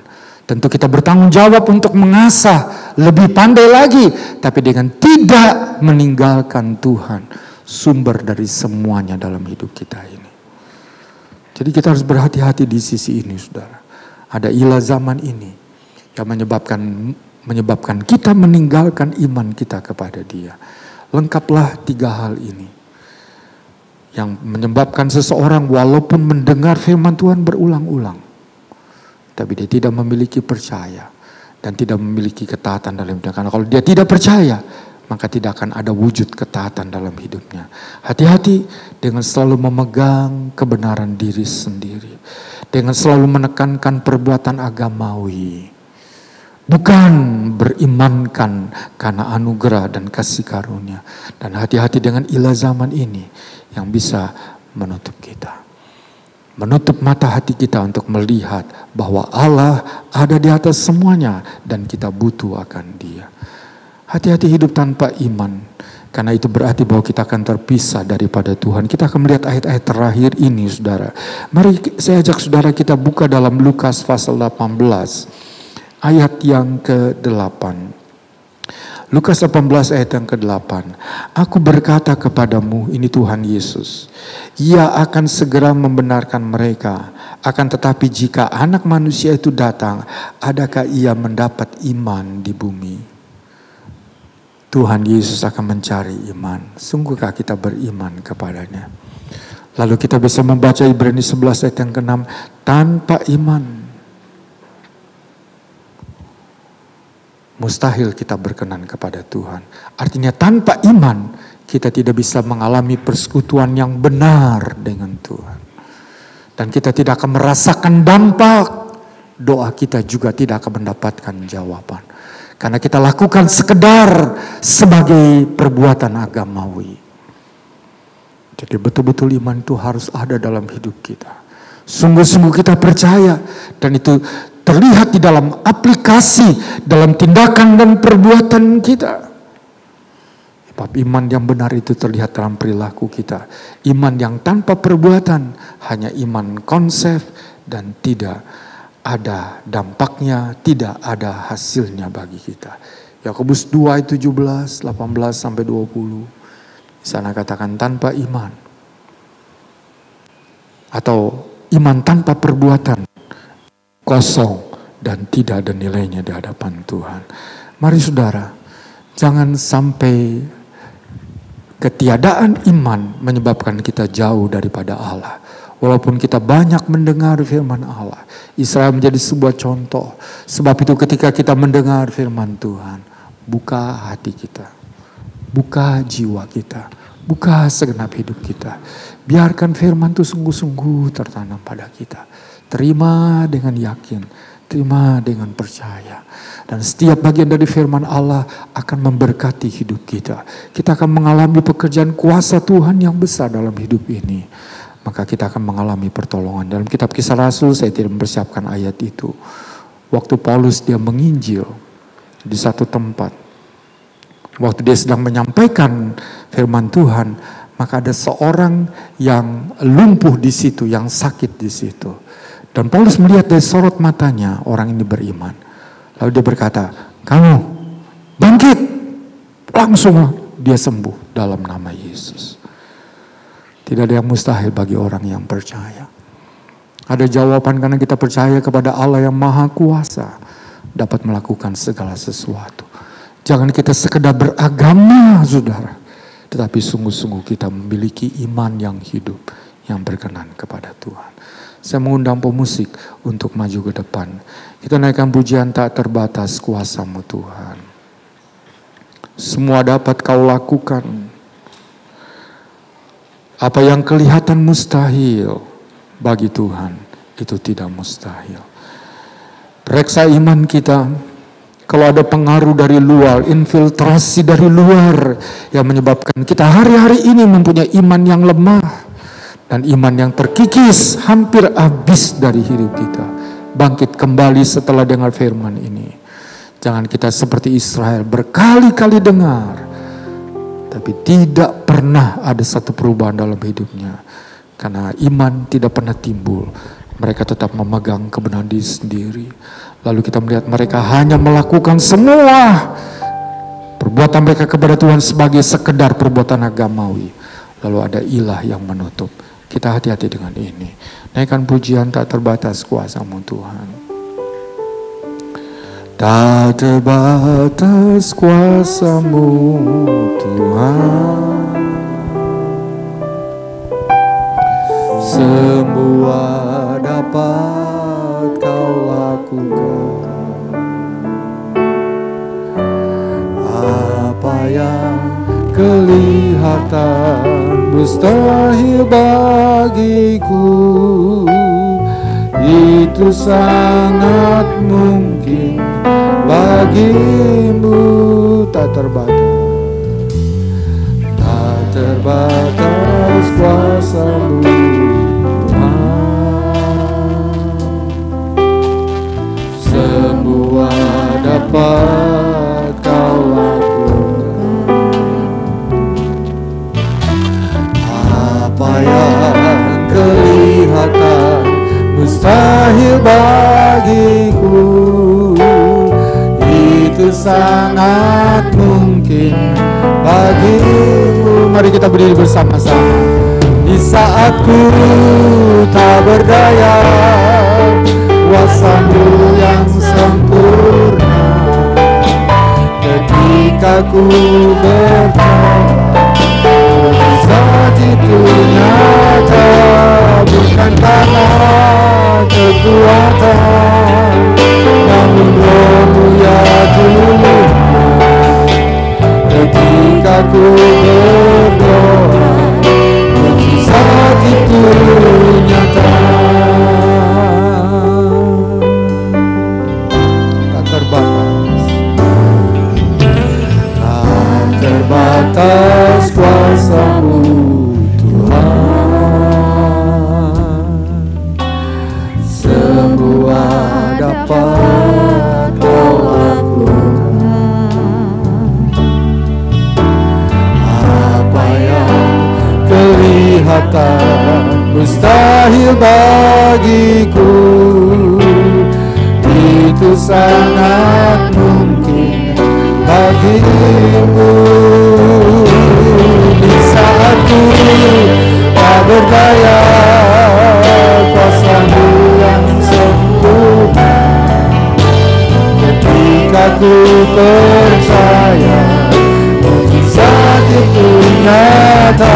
Tentu kita bertanggung jawab untuk mengasah lebih pandai lagi. Tapi dengan tidak meninggalkan Tuhan. Sumber dari semuanya dalam hidup kita ini. Jadi kita harus berhati-hati di sisi ini saudara. Ada ilah zaman ini. Yang menyebabkan kita meninggalkan iman kita kepada Dia. Lengkaplah 3 hal ini. Yang menyebabkan seseorang walaupun mendengar firman Tuhan berulang-ulang. Tapi dia tidak memiliki percaya. Dan tidak memiliki ketaatan dalam hidupnya. Karena kalau dia tidak percaya, maka tidak akan ada wujud ketaatan dalam hidupnya. Hati-hati dengan selalu memegang kebenaran diri sendiri. Dengan selalu menekankan perbuatan agamawi. Bukan berimankan karena anugerah dan kasih karunia. Dan hati-hati dengan ilah zaman ini yang bisa menutup kita. Menutup mata hati kita untuk melihat bahwa Allah ada di atas semuanya dan kita butuh akan Dia. Hati-hati hidup tanpa iman. Karena itu berarti bahwa kita akan terpisah daripada Tuhan. Kita akan melihat ayat-ayat terakhir ini saudara. Mari saya ajak saudara kita buka dalam Lukas pasal 18. Ayat yang ke-8. Lukas 18 ayat yang ke-8. Aku berkata kepadamu, ini Tuhan Yesus. Ia akan segera membenarkan mereka. Akan tetapi jika anak manusia itu datang, adakah ia mendapat iman di bumi? Tuhan Yesus akan mencari iman. Sungguhkah kita beriman kepadanya? Lalu kita bisa membaca Ibrani 11 ayat yang ke-6. Tanpa iman mustahil kita berkenan kepada Tuhan. Artinya tanpa iman kita tidak bisa mengalami persekutuan yang benar dengan Tuhan. Dan kita tidak akan merasakan dampak. Doa kita juga tidak akan mendapatkan jawaban. Karena kita lakukan sekedar sebagai perbuatan agamawi. Jadi betul-betul iman itu harus ada dalam hidup kita. Sungguh-sungguh kita percaya dan itu terlihat di dalam aplikasi, dalam tindakan dan perbuatan kita. Sebab iman yang benar itu terlihat dalam perilaku kita. Iman yang tanpa perbuatan hanya iman konsep dan tidak ada dampaknya, tidak ada hasilnya bagi kita. Yakobus 2 ayat 17, 18 sampai 20. Di sana katakan tanpa iman atau iman tanpa perbuatan kosong dan tidak ada nilainya di hadapan Tuhan. Mari saudara, jangan sampai ketiadaan iman menyebabkan kita jauh daripada Allah. Walaupun kita banyak mendengar firman Allah. Israel menjadi sebuah contoh. Sebab itu ketika kita mendengar firman Tuhan, buka hati kita. Buka jiwa kita. Buka segenap hidup kita. Biarkan firman itu sungguh-sungguh tertanam pada kita. Terima dengan yakin, terima dengan percaya. Dan setiap bagian dari firman Allah akan memberkati hidup kita. Kita akan mengalami pekerjaan kuasa Tuhan yang besar dalam hidup ini. Maka kita akan mengalami pertolongan. Dalam kitab Kisah Rasul saya tidak mempersiapkan ayat itu. Waktu Paulus dia menginjil di satu tempat. Waktu dia sedang menyampaikan firman Tuhan, maka ada seorang yang lumpuh di situ, yang sakit di situ. Dan Paulus melihat dari sorot matanya orang ini beriman. Lalu dia berkata, kamu bangkit. Langsung dia sembuh dalam nama Yesus. Tidak ada yang mustahil bagi orang yang percaya. Ada jawaban karena kita percaya kepada Allah yang Maha Kuasa, dapat melakukan segala sesuatu. Jangan kita sekedar beragama, saudara, tetapi sungguh-sungguh kita memiliki iman yang hidup, yang berkenan kepada Tuhan. Saya mengundang pemusik untuk maju ke depan. Kita naikkan pujian tak terbatas kuasa-Mu Tuhan. Semua dapat Kau lakukan. Apa yang kelihatan mustahil bagi Tuhan, itu tidak mustahil. Periksa iman kita. Kalau ada pengaruh dari luar, infiltrasi dari luar yang menyebabkan kita hari-hari ini mempunyai iman yang lemah dan iman yang terkikis, hampir habis dari hidup kita. Bangkit kembali setelah dengar firman ini. Jangan kita seperti Israel berkali-kali dengar, tapi tidak pernah ada satu perubahan dalam hidupnya. Karena iman tidak pernah timbul. Mereka tetap memegang kebenaran diri sendiri. Lalu kita melihat mereka hanya melakukan semua perbuatan mereka kepada Tuhan sebagai sekedar perbuatan agamawi. Lalu ada ilah yang menutup. Kita hati-hati dengan ini. Naikkan pujian tak terbatas kuasa-Mu Tuhan. Tak terbatas kuasa-Mu Tuhan. Semua dapat Kau lakukan. Apa yang kelihatan mustahil bagiku, itu sangat mungkin bagimu. Tak terbatas, tak terbatas kuasa-Mu Tuhan. Semua dapat Kau lakukan. Apa yang kelihatan mustahil bagiku, itu sangat mungkin bagimu. Mari kita berdiri bersama-sama. Di saat ku tak berdaya, kuasa-Mu yang sempurna. Ketika ku berdoa, saat itu nyata, bukan karena kekuatan, namun Roh-Mu ya Tuhan. Ketika ku berdoa, saat itu nyata. Tak terbatas, tak terbatas kuasa-Mu Tuhan. Semua dapat Kau lakukan. Apa yang kelihatan mustahil bagiku, itu sangat mungkin bagimu. Di saat ku tak berdaya, kuasa-Mu yang sempurna. Ketika ku percaya, saat itu nyata,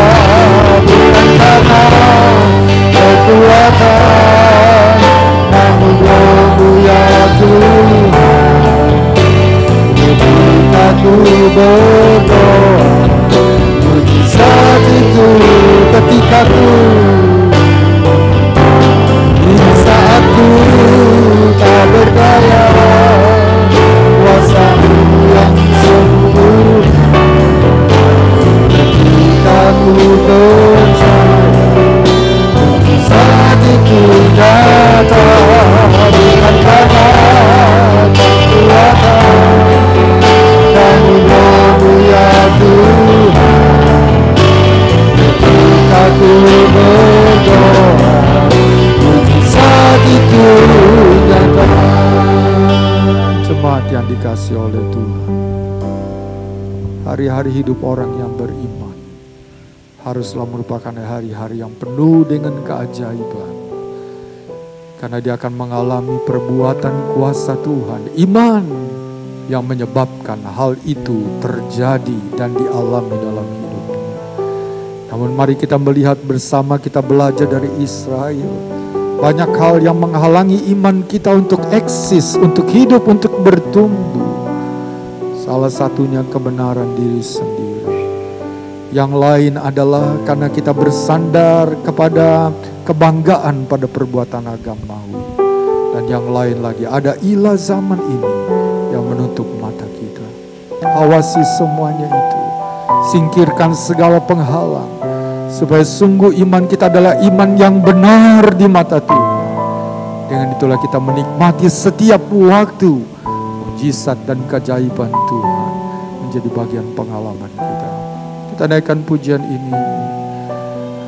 bukan karena kekuatan, namun Roh-Mu ya Tuhan. Ketika ku berdoa, saat itu ketika ku, di saat ku tak berdaya, kuasa-Mu yang sempurna. Ketika ku percaya, saat itu nyata, bukan karena kekuatan, namun Roh-Mu ya Tuhan. Ketika ku berdoa, saat itu nyata. Jemaat yang dikasihi oleh Tuhan, hari-hari hidup orang yang beriman haruslah merupakan hari-hari yang penuh dengan keajaiban. Karena dia akan mengalami perbuatan kuasa Tuhan, iman yang menyebabkan hal itu terjadi dan dialami dalam hidupnya. Namun mari kita melihat bersama, kita belajar dari Israel. Banyak hal yang menghalangi iman kita untuk eksis, untuk hidup, untuk bertumbuh. Salah satunya kebenaran diri sendiri. Yang lain adalah karena kita bersandar kepada kebanggaan pada perbuatan agamawi. Dan yang lain lagi ada ilah zaman ini yang menutup mata kita. Awasi semuanya itu. Singkirkan segala penghalang. Supaya sungguh iman kita adalah iman yang benar di mata Tuhan. Dengan itulah kita menikmati setiap waktu mujizat dan keajaiban Tuhan menjadi bagian pengalaman kita. Kita naikkan pujian ini.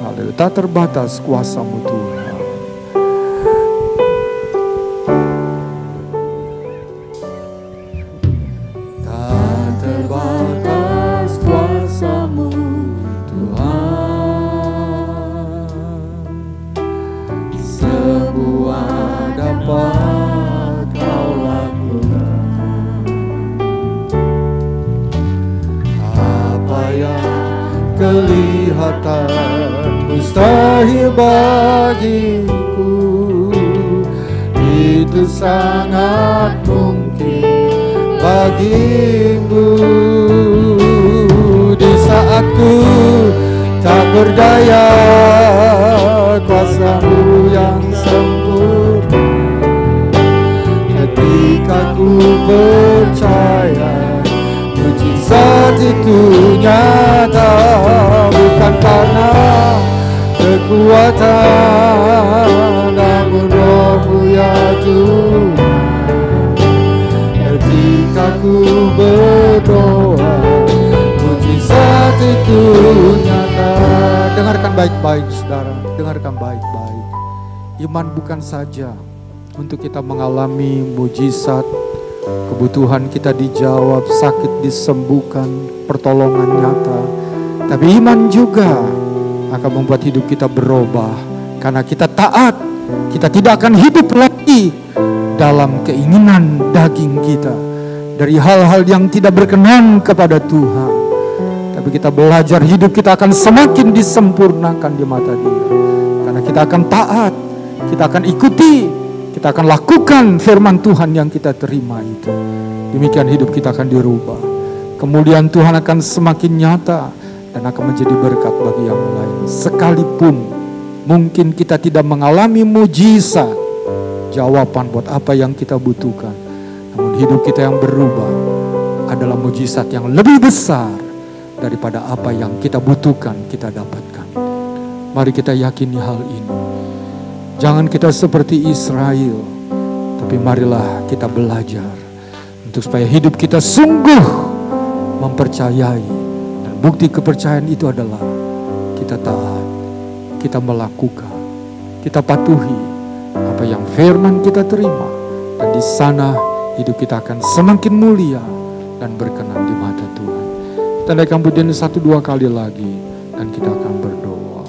Haleluya. Tak terbatas kuasa-Mu Tuhan. Tak terbatas kuasa-Mu Tuhan. Semua dapat Kau lakukan. Apa yang kelihatan mustahil bagiku, itu sangat mungkin bagimu. Di saat ku tak berdaya, kuasa-Mu yang sempurna. Ketika ku percaya mujizat itu nyata, bukan karena kekuatan, namun Roh-Mu ya Tuhan. Ketika ku berdoa, mujizat itu nyata. Dengarkan baik-baik saudara, dengarkan baik-baik. Iman bukan saja untuk kita mengalami mujizat, kebutuhan kita dijawab, sakit disembuhkan, pertolongan nyata. Tapi iman juga akan membuat hidup kita berubah. Karena kita taat, kita tidak akan hidup lagi dalam keinginan daging kita. Dari hal-hal yang tidak berkenan kepada Tuhan. Tapi kita belajar hidup kita akan semakin disempurnakan di mata Dia. Karena kita akan taat, kita akan ikuti, kita akan lakukan firman Tuhan yang kita terima itu. Demikian hidup kita akan dirubah. Kemuliaan Tuhan akan semakin nyata dan akan menjadi berkat bagi yang lain. Sekalipun mungkin kita tidak mengalami mujizat, jawaban buat apa yang kita butuhkan. Namun hidup kita yang berubah adalah mujizat yang lebih besar daripada apa yang kita butuhkan, kita dapatkan. Mari kita yakini hal ini. Jangan kita seperti Israel, tapi marilah kita belajar untuk supaya hidup kita sungguh mempercayai. Dan bukti kepercayaan itu adalah kita taat, kita melakukan, kita patuhi apa yang firman kita terima. Dan di sana hidup kita akan semakin mulia dan berkenan di mata Tuhan. Kita naikkan pujian 1-2 kali lagi dan kita akan berdoa.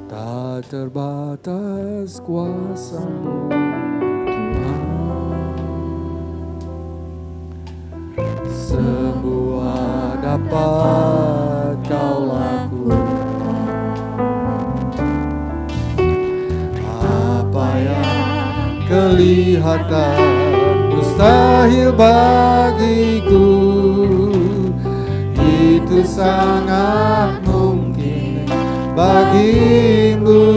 Tak terbatas kuasa-Mu Tuhan, semua dapat Kau lakukan. Apa yang kelihatan mustahil bagiku, itu sangat mungkin bagimu.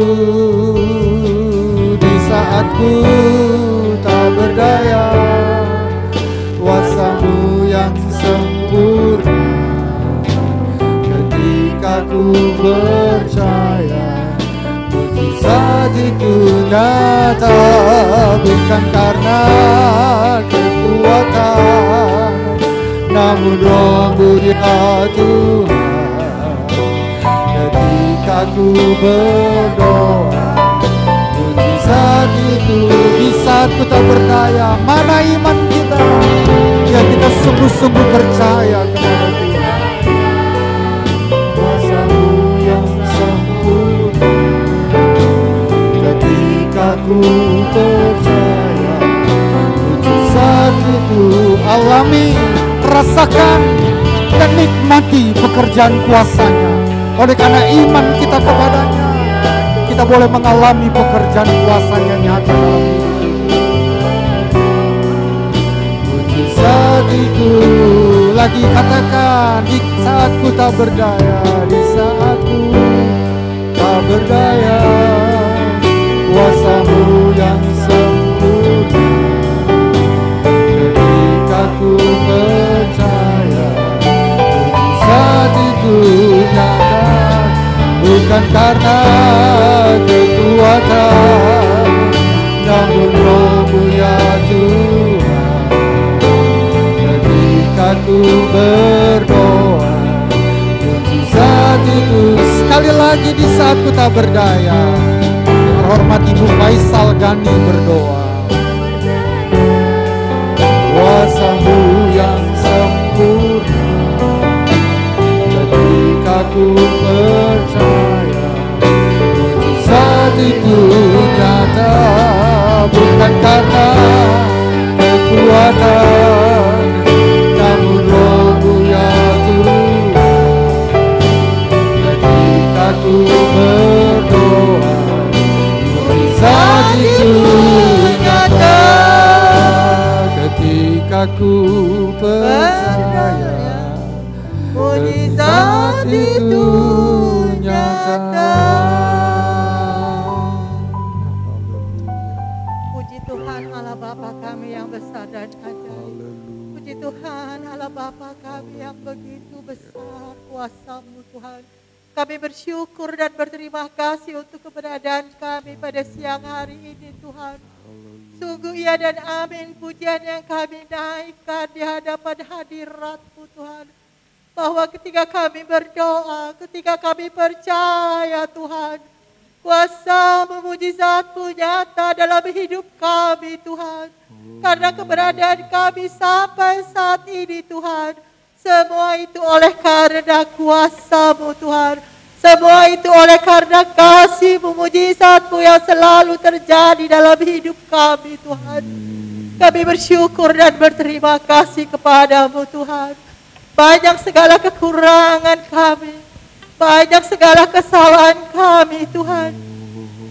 Di saat ku tak berdaya, kuasa-Mu yang sempurna. Ketika ku percaya, mujizat itu nyata, bukan karena kekuatan, namun Roh-Mu ya Tuhan. Ketika ku berdoa, mujizat itu. Di saat ku tak berdaya, mana iman kita? Ya kita sungguh-sungguh percaya kepada Tuhan. Kuasa-Mu percaya. Mujizat itu alami, rasakan dan nikmati pekerjaan kuasanya. Oleh karena iman kita kepadanya, kita boleh mengalami pekerjaan kuasanya nyata dalam hidup. Mujizat itu, lagi katakan, di saat ku tak berdaya, di saat ku tak berdaya, kuasa-Mu yang sempurna. Ketika ku percaya, mujizat itu nyata, bukan karena kekuatan, namun Roh-Mu ya Tuhan. Ketika ku berdoa, mujizat itu, sekali lagi di saat ku tak berdaya. Dengan hormat Ibu Faisal Gani berdoa, kuasa-Mu yang sempurna. Ketika ku percaya, mujizat itu nyata, bukan karena kekuatan, namun Roh-Mu ya Tuhan. Ketika ku berdoa, mujizat itu nyata. Ketika ku percaya, mujizat itu nyata. Puji Tuhan Allah Bapa kami yang besar dan ajaib. Puji Tuhan Allah Bapa kami yang begitu besar kuasa-Mu Tuhan. Kami bersyukur dan berterima kasih untuk keberadaan kami pada siang hari ini Tuhan. Sungguh iya dan amin pujian yang kami naikkan di hadapan hadirat-Mu Tuhan. Bahwa ketika kami berdoa, ketika kami percaya Tuhan, kuasa-Mu, mujizat-Mu nyata dalam hidup kami Tuhan. Karena keberadaan kami sampai saat ini Tuhan, semua itu oleh karena kuasa-Mu Tuhan. Semua itu oleh karena kasih-Mu, mujizat-Mu yang selalu terjadi dalam hidup kami Tuhan. Kami bersyukur dan berterima kasih kepada-Mu Tuhan. Banyak segala kekurangan kami, banyak segala kesalahan kami Tuhan.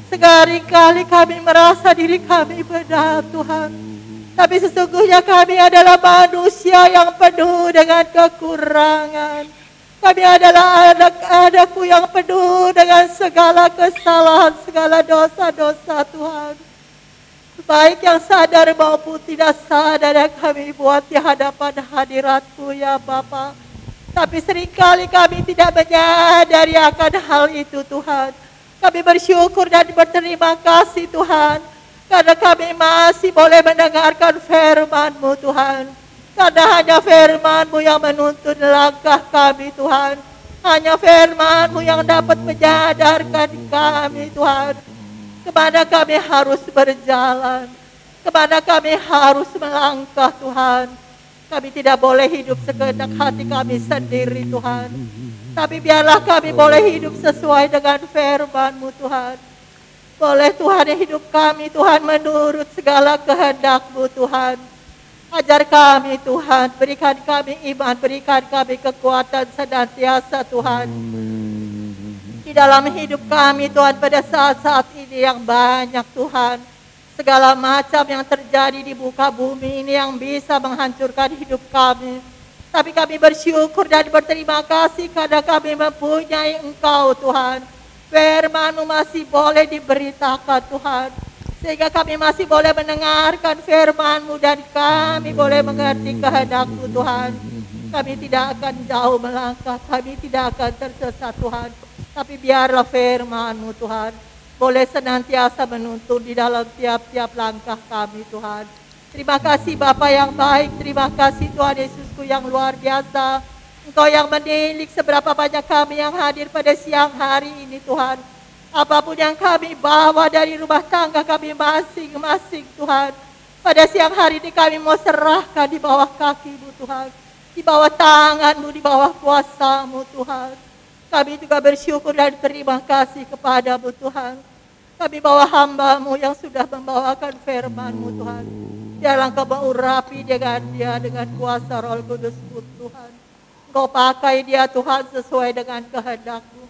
Seringkali kami merasa diri kami benar Tuhan. Tapi sesungguhnya kami adalah manusia yang penuh dengan kekurangan. Kami adalah anak-anak-Mu yang penuh dengan segala kesalahan, segala dosa-dosa Tuhan. Baik yang sadar maupun tidak sadar yang kami buat di hadapan hadirat-Mu ya Bapa. Tapi seringkali kami tidak menyadari akan hal itu Tuhan. Kami bersyukur dan berterima kasih Tuhan. Karena kami masih boleh mendengarkan firman-Mu Tuhan. Karena hanya firman-Mu yang menuntun langkah kami Tuhan. Hanya firman-Mu yang dapat menyadarkan kami Tuhan. Kemana kami harus berjalan, kemana kami harus melangkah Tuhan. Kami tidak boleh hidup sekehendak hati kami sendiri Tuhan. Tapi biarlah kami boleh hidup sesuai dengan firman-Mu Tuhan. Boleh Tuhan hidup kami Tuhan menurut segala kehendak-Mu Tuhan. Ajar kami Tuhan, berikan kami iman, berikan kami kekuatan senantiasa Tuhan. Di dalam hidup kami Tuhan pada saat-saat ini yang banyak Tuhan. Segala macam yang terjadi di muka bumi ini yang bisa menghancurkan hidup kami. Tapi kami bersyukur dan berterima kasih karena kami mempunyai Engkau Tuhan. Firman-Mu masih boleh diberitakan Tuhan. Sehingga kami masih boleh mendengarkan firman-Mu dan kami boleh mengerti kehendak-Mu Tuhan. Kami tidak akan jauh melangkah, kami tidak akan tersesat Tuhan. Tapi biarlah firman-Mu Tuhan boleh senantiasa menuntun di dalam tiap-tiap langkah kami Tuhan. Terima kasih Bapa yang baik, terima kasih Tuhan Yesusku yang luar biasa. Engkau yang menilik seberapa banyak kami yang hadir pada siang hari ini Tuhan. Apapun yang kami bawa dari rumah tangga kami masing-masing Tuhan. Pada siang hari ini kami mau serahkan di bawah kaki-Mu Tuhan. Di bawah tangan-Mu, di bawah kuasa-Mu Tuhan. Kami juga bersyukur dan terima kasih kepada-Mu Tuhan. Kami bawa hamba-Mu yang sudah membawakan firman-Mu Tuhan. Biarlah Engkau mengurapi dengan dia dengan kuasa Roh Kudus-Mu Tuhan. Engkau pakai dia Tuhan sesuai dengan kehendak-Mu.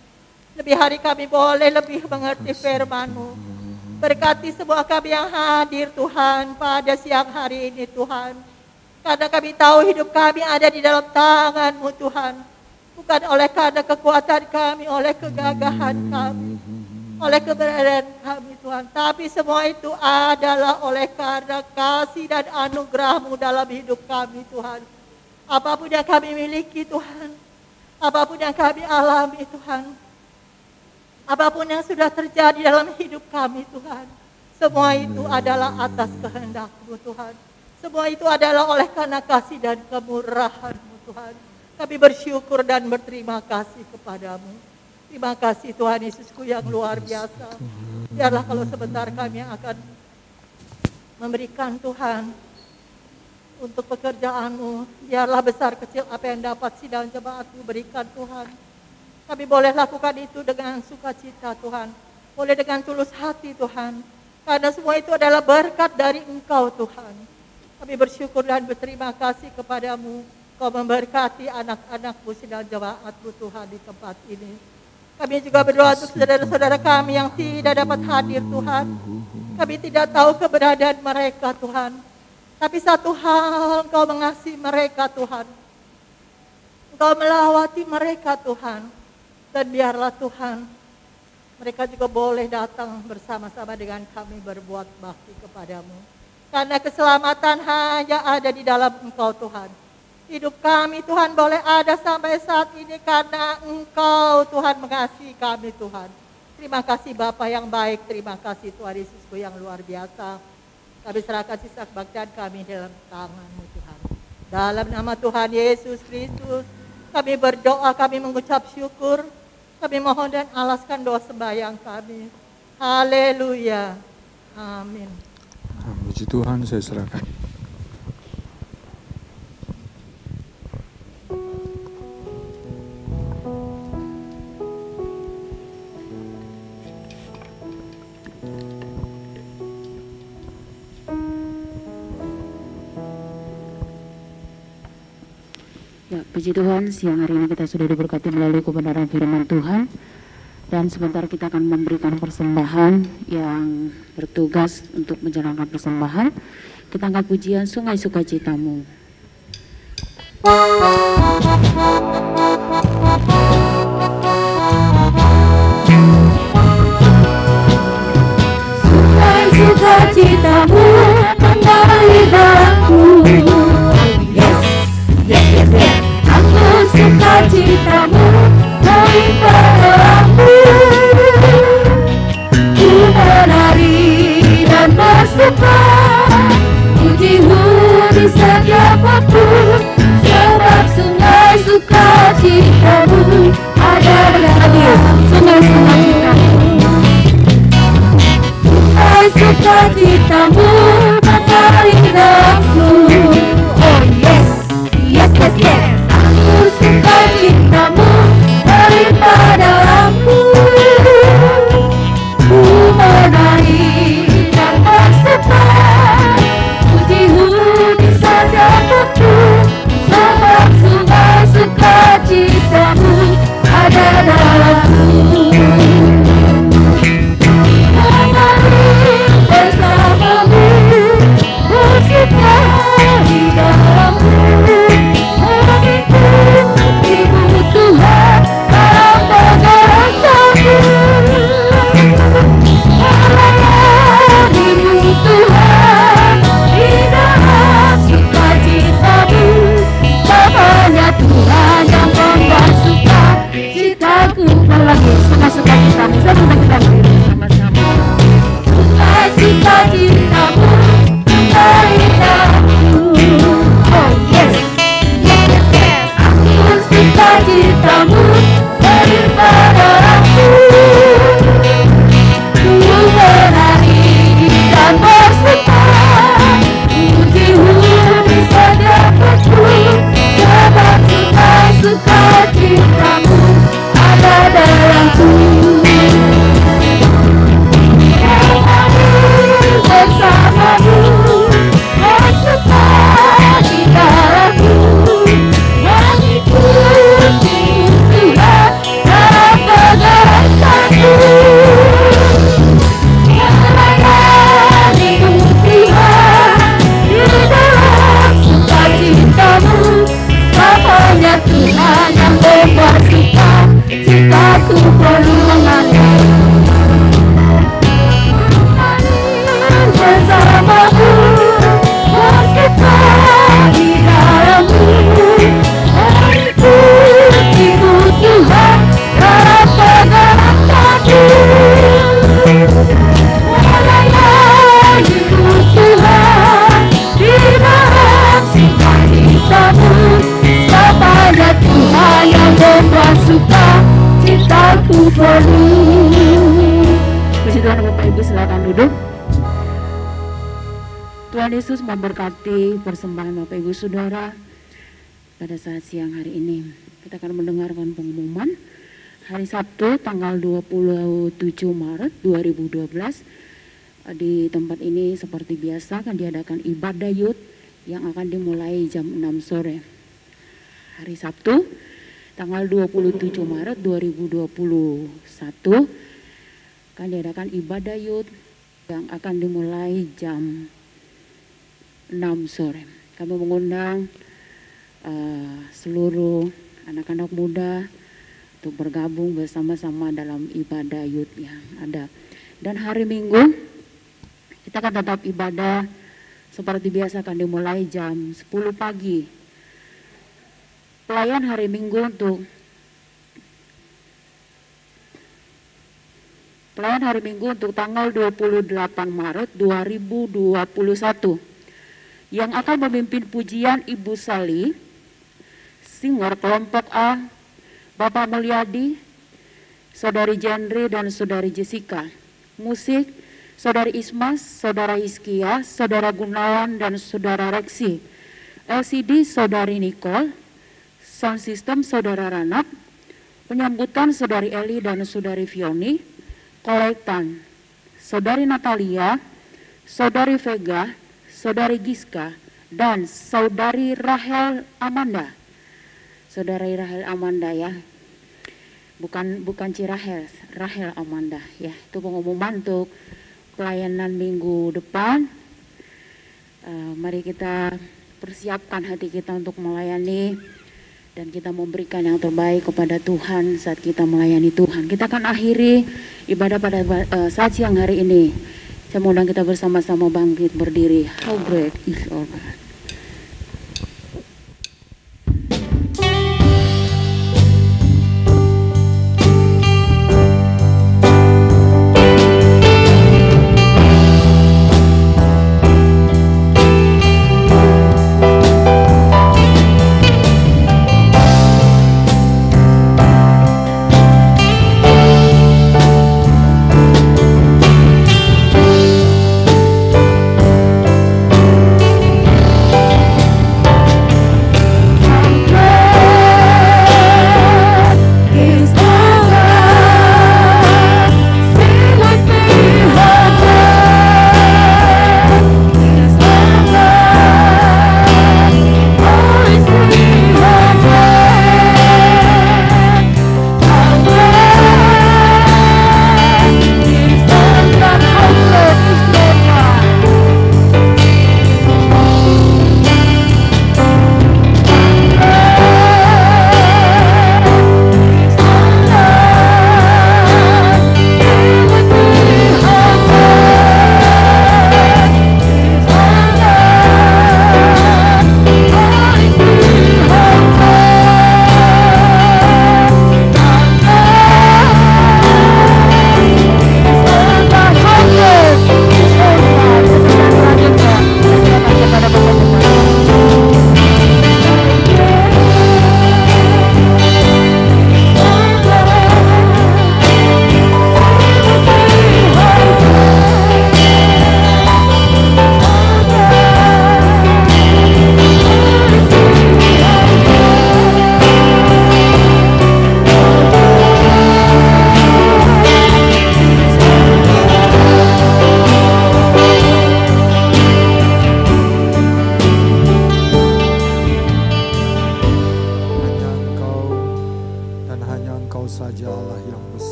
Lebih hari kami boleh lebih mengerti firman-Mu. Berkati semua kami yang hadir Tuhan pada siang hari ini Tuhan. Karena kami tahu hidup kami ada di dalam tangan-Mu Tuhan. Bukan oleh karena kekuatan kami, oleh kegagahan kami, oleh keberadaan kami Tuhan. Tapi semua itu adalah oleh karena kasih dan anugerah-Mu dalam hidup kami Tuhan. Apapun yang kami miliki Tuhan, apapun yang kami alami Tuhan, apapun yang sudah terjadi dalam hidup kami Tuhan, semua itu adalah atas kehendak-Mu Tuhan. Semua itu adalah oleh karena kasih dan kemurahan-Mu Tuhan. Kami bersyukur dan berterima kasih kepada-Mu. Terima kasih Tuhan Yesusku yang luar biasa. Biarlah kalau sebentar kami akan memberikan Tuhan untuk pekerjaan-Mu. Biarlah besar kecil apa yang dapat sidang jemaat-Mu berikan Tuhan. Kami boleh lakukan itu dengan sukacita Tuhan. Boleh dengan tulus hati Tuhan. Karena semua itu adalah berkat dari Engkau Tuhan. Kami bersyukur dan berterima kasih kepada-Mu. Kau memberkati anak-anak-Mu sidang jemaat-Mu Tuhan di tempat ini. Kami juga berdoa untuk saudara-saudara kami yang tidak dapat hadir Tuhan. Kami tidak tahu keberadaan mereka Tuhan. Tapi satu hal Engkau mengasihi mereka Tuhan. Engkau melawati mereka Tuhan. Dan biarlah Tuhan, mereka juga boleh datang bersama-sama dengan kami berbuat bakti kepada-Mu. Karena keselamatan hanya ada di dalam Engkau Tuhan. Hidup kami Tuhan boleh ada sampai saat ini karena Engkau Tuhan mengasihi kami Tuhan. Terima kasih Bapa yang baik, terima kasih Tuhan Yesusku yang luar biasa. Kami serahkan sisa kebaktian kami dalam tangan-Mu Tuhan. Dalam nama Tuhan Yesus Kristus, kami berdoa, kami mengucap syukur. Kami mohon dan alaskan doa sembahyang kami. Haleluya. Amin. Puji Tuhan, saya serahkan. Ya, puji Tuhan, siang hari ini kita sudah diberkati melalui kebenaran firman Tuhan. Dan sebentar kita akan memberikan persembahan yang bertugas untuk menjalankan persembahan. Kita angkat pujian Sungai Sukacitamu. Sungai sukacitamu mengalir daku. Anggur sukacitamu daripadamu. Ku menari dan bersuka, puji-Mu di setiap waktu. Sebab sungai sukacitamu ada dalam sungai sukacitamu. Sungai sukacitamu mengalir daku. Oh yes, yes, yes, yes. Anggur sukacitamu daripadamu. Ku menari dan bersuka, puji-Mu di setiap waktu. Sebab sungai sukacitamu bersamamu, bersama di dalamku, mengikuti Tuhan dalam perjalananku. Melayanimu Tuhan di dalam sukacitamu, sebabnya Tuhan yang membuat cintaku penuh mengalir. Bersamamu, bersama di dalammu, mengikutimu Tuhan dalam perjalananku. Melayanimu Tuhan di dalam sukacitamu, sebabnya Tuhan yang membuat cintaku penuh. Puji Tuhan, Bapak Ibu silakan duduk. Tuhan Yesus memberkati persembahan Bapak Ibu Saudara pada saat siang hari ini. Kita akan mendengarkan pengumuman hari Sabtu tanggal 27 Maret 2012. Di tempat ini seperti biasa akan diadakan ibadah Yud yang akan dimulai jam 6 sore. Hari Sabtu tanggal 27 Maret 2021 akan diadakan ibadah Yud yang akan dimulai jam 6 sore. Kami mengundang seluruh anak-anak muda untuk bergabung bersama-sama dalam ibadah Yud yang ada. Dan hari Minggu kita akan tetap ibadah seperti biasa, akan dimulai jam 10 pagi. Pelayan hari Minggu untuk tanggal 28 Maret 2021 yang akan memimpin pujian Ibu Sali, singer kelompok A, Bapak Mulyadi, Saudari Jendri dan Saudari Jessica. Musik Saudari Ismas, Saudara Iskia, Saudara Gunawan dan Saudara Reksi. LCD Saudari Nicole, sound system Saudara Ranap, penyambutan Saudari Eli dan Saudari Fioni, kolektan Saudari Natalia, Saudari Vega, Saudari Giska, dan Saudari Rahel Amanda. Saudari Rahel Amanda ya, bukan Cirahel, Rahel Amanda ya. Itu pengumuman untuk pelayanan minggu depan. Mari kita persiapkan hati kita untuk melayani dan kita memberikan yang terbaik kepada Tuhan saat kita melayani Tuhan. Kita akan akhiri ibadah pada saat siang hari ini. Saya mengundang kita bersama-sama bangkit berdiri. How great is our God.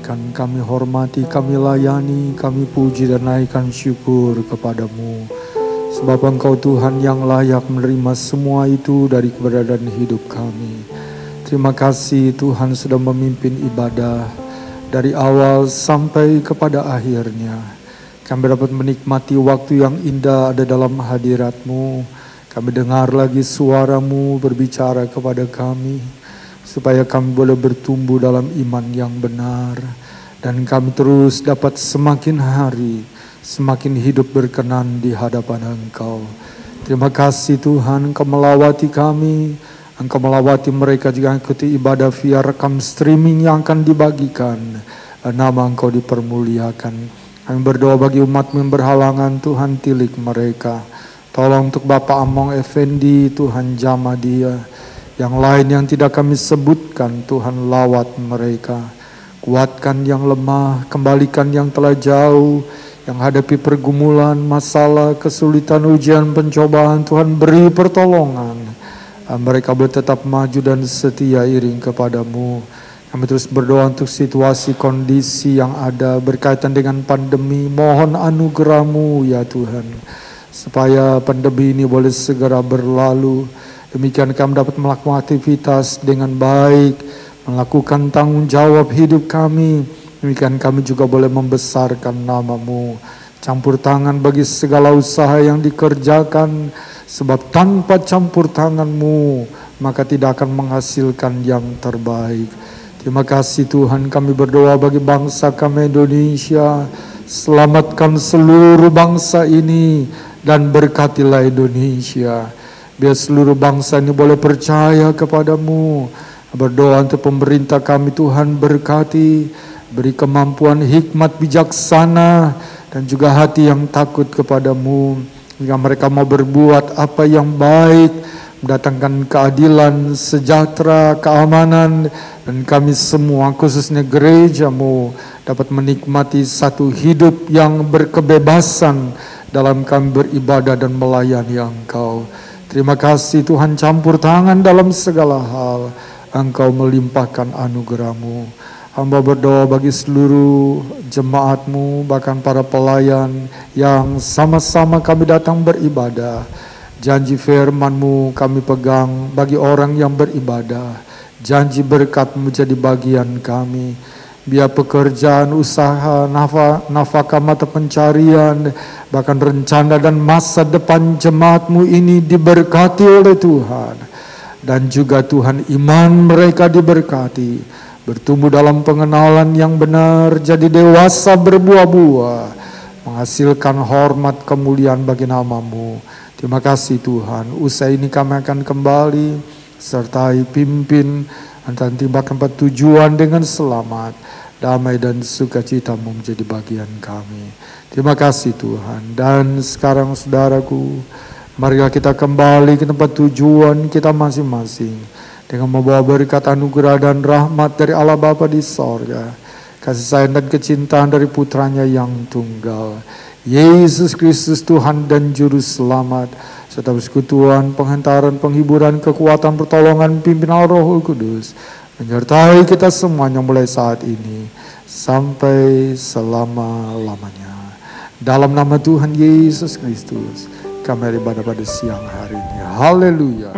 muliakan, kami hormati, kami layani, kami puji dan naikkan syukur kepadamu. Sebab Engkau Tuhan yang layak menerima semua itu dari keberadaan hidup kami. Terima kasih Tuhan sudah memimpin ibadah dari awal sampai kepada akhirnya. Kami dapat menikmati waktu yang indah ada dalam hadirat-Mu. Kami dengar lagi suara-Mu berbicara kepada kami, supaya kami boleh bertumbuh dalam iman yang benar. Dan kami terus dapat semakin hari, semakin hidup berkenan di hadapan Engkau. Terima kasih Tuhan, Engkau melawati kami, Engkau melawati mereka juga ikuti ibadah via rekam streaming yang akan dibagikan. Nama Engkau dipermuliakan. Kami berdoa bagi umat-Mu yang berhalangan, Tuhan tilik mereka. Tolong untuk Bapak Among Effendi, Tuhan jamah dia. Yang lain yang tidak kami sebutkan, Tuhan lawat mereka. Kuatkan yang lemah, kembalikan yang telah jauh, yang hadapi pergumulan, masalah, kesulitan, ujian, pencobaan, Tuhan beri pertolongan. Mereka boleh tetap maju dan setia iring kepadamu. Kami terus berdoa untuk situasi kondisi yang ada berkaitan dengan pandemi. Mohon anugerah-Mu ya Tuhan, supaya pandemi ini boleh segera berlalu. Demikian kami dapat melakukan aktivitas dengan baik, melakukan tanggung jawab hidup kami. Demikian kami juga boleh membesarkan nama-Mu. Campur tangan bagi segala usaha yang dikerjakan, sebab tanpa campur tangan-Mu maka tidak akan menghasilkan yang terbaik. Terima kasih Tuhan, kami berdoa bagi bangsa kami Indonesia. Selamatkan seluruh bangsa ini dan berkatilah Indonesia. Biar seluruh bangsa ini boleh percaya kepadamu. Berdoa untuk pemerintah kami Tuhan, berkati, beri kemampuan hikmat bijaksana dan juga hati yang takut kepadamu. Jika mereka mau berbuat apa yang baik, mendatangkan keadilan, sejahtera, keamanan, dan kami semua khususnya gereja-Mu dapat menikmati satu hidup yang berkebebasan dalam kami beribadah dan melayani Engkau. Terima kasih Tuhan, campur tangan dalam segala hal. Engkau melimpahkan anugerah-Mu. Hamba berdoa bagi seluruh jemaat-Mu, bahkan para pelayan yang sama-sama kami datang beribadah. Janji firman-Mu kami pegang bagi orang yang beribadah. Janji berkat-Mu jadi bagian kami. Biar pekerjaan, usaha, nafkah mata pencarian, bahkan rencana dan masa depan jemaat-Mu ini diberkati oleh Tuhan. Dan juga Tuhan, iman mereka diberkati, bertumbuh dalam pengenalan yang benar, jadi dewasa berbuah-buah, menghasilkan hormat kemuliaan bagi nama-Mu. Terima kasih Tuhan. Usai ini kami akan kembali, sertai pimpin, dan tiba tempat tujuan dengan selamat. Damai dan sukacita-Mu menjadi bagian kami. Terima kasih Tuhan. Dan sekarang saudaraku, marilah kita kembali ke tempat tujuan kita masing-masing dengan membawa berkat anugerah dan rahmat dari Allah Bapa di sorga, kasih sayang dan kecintaan dari putranya yang tunggal, Yesus Kristus Tuhan dan Juru Selamat, serta persekutuan, penghantaran, penghiburan, kekuatan, pertolongan, pimpinan Roh Kudus, menyertai kita semuanya mulai saat ini sampai selama-lamanya. Dalam nama Tuhan Yesus Kristus, kami ibadah pada siang hari ini. Haleluya.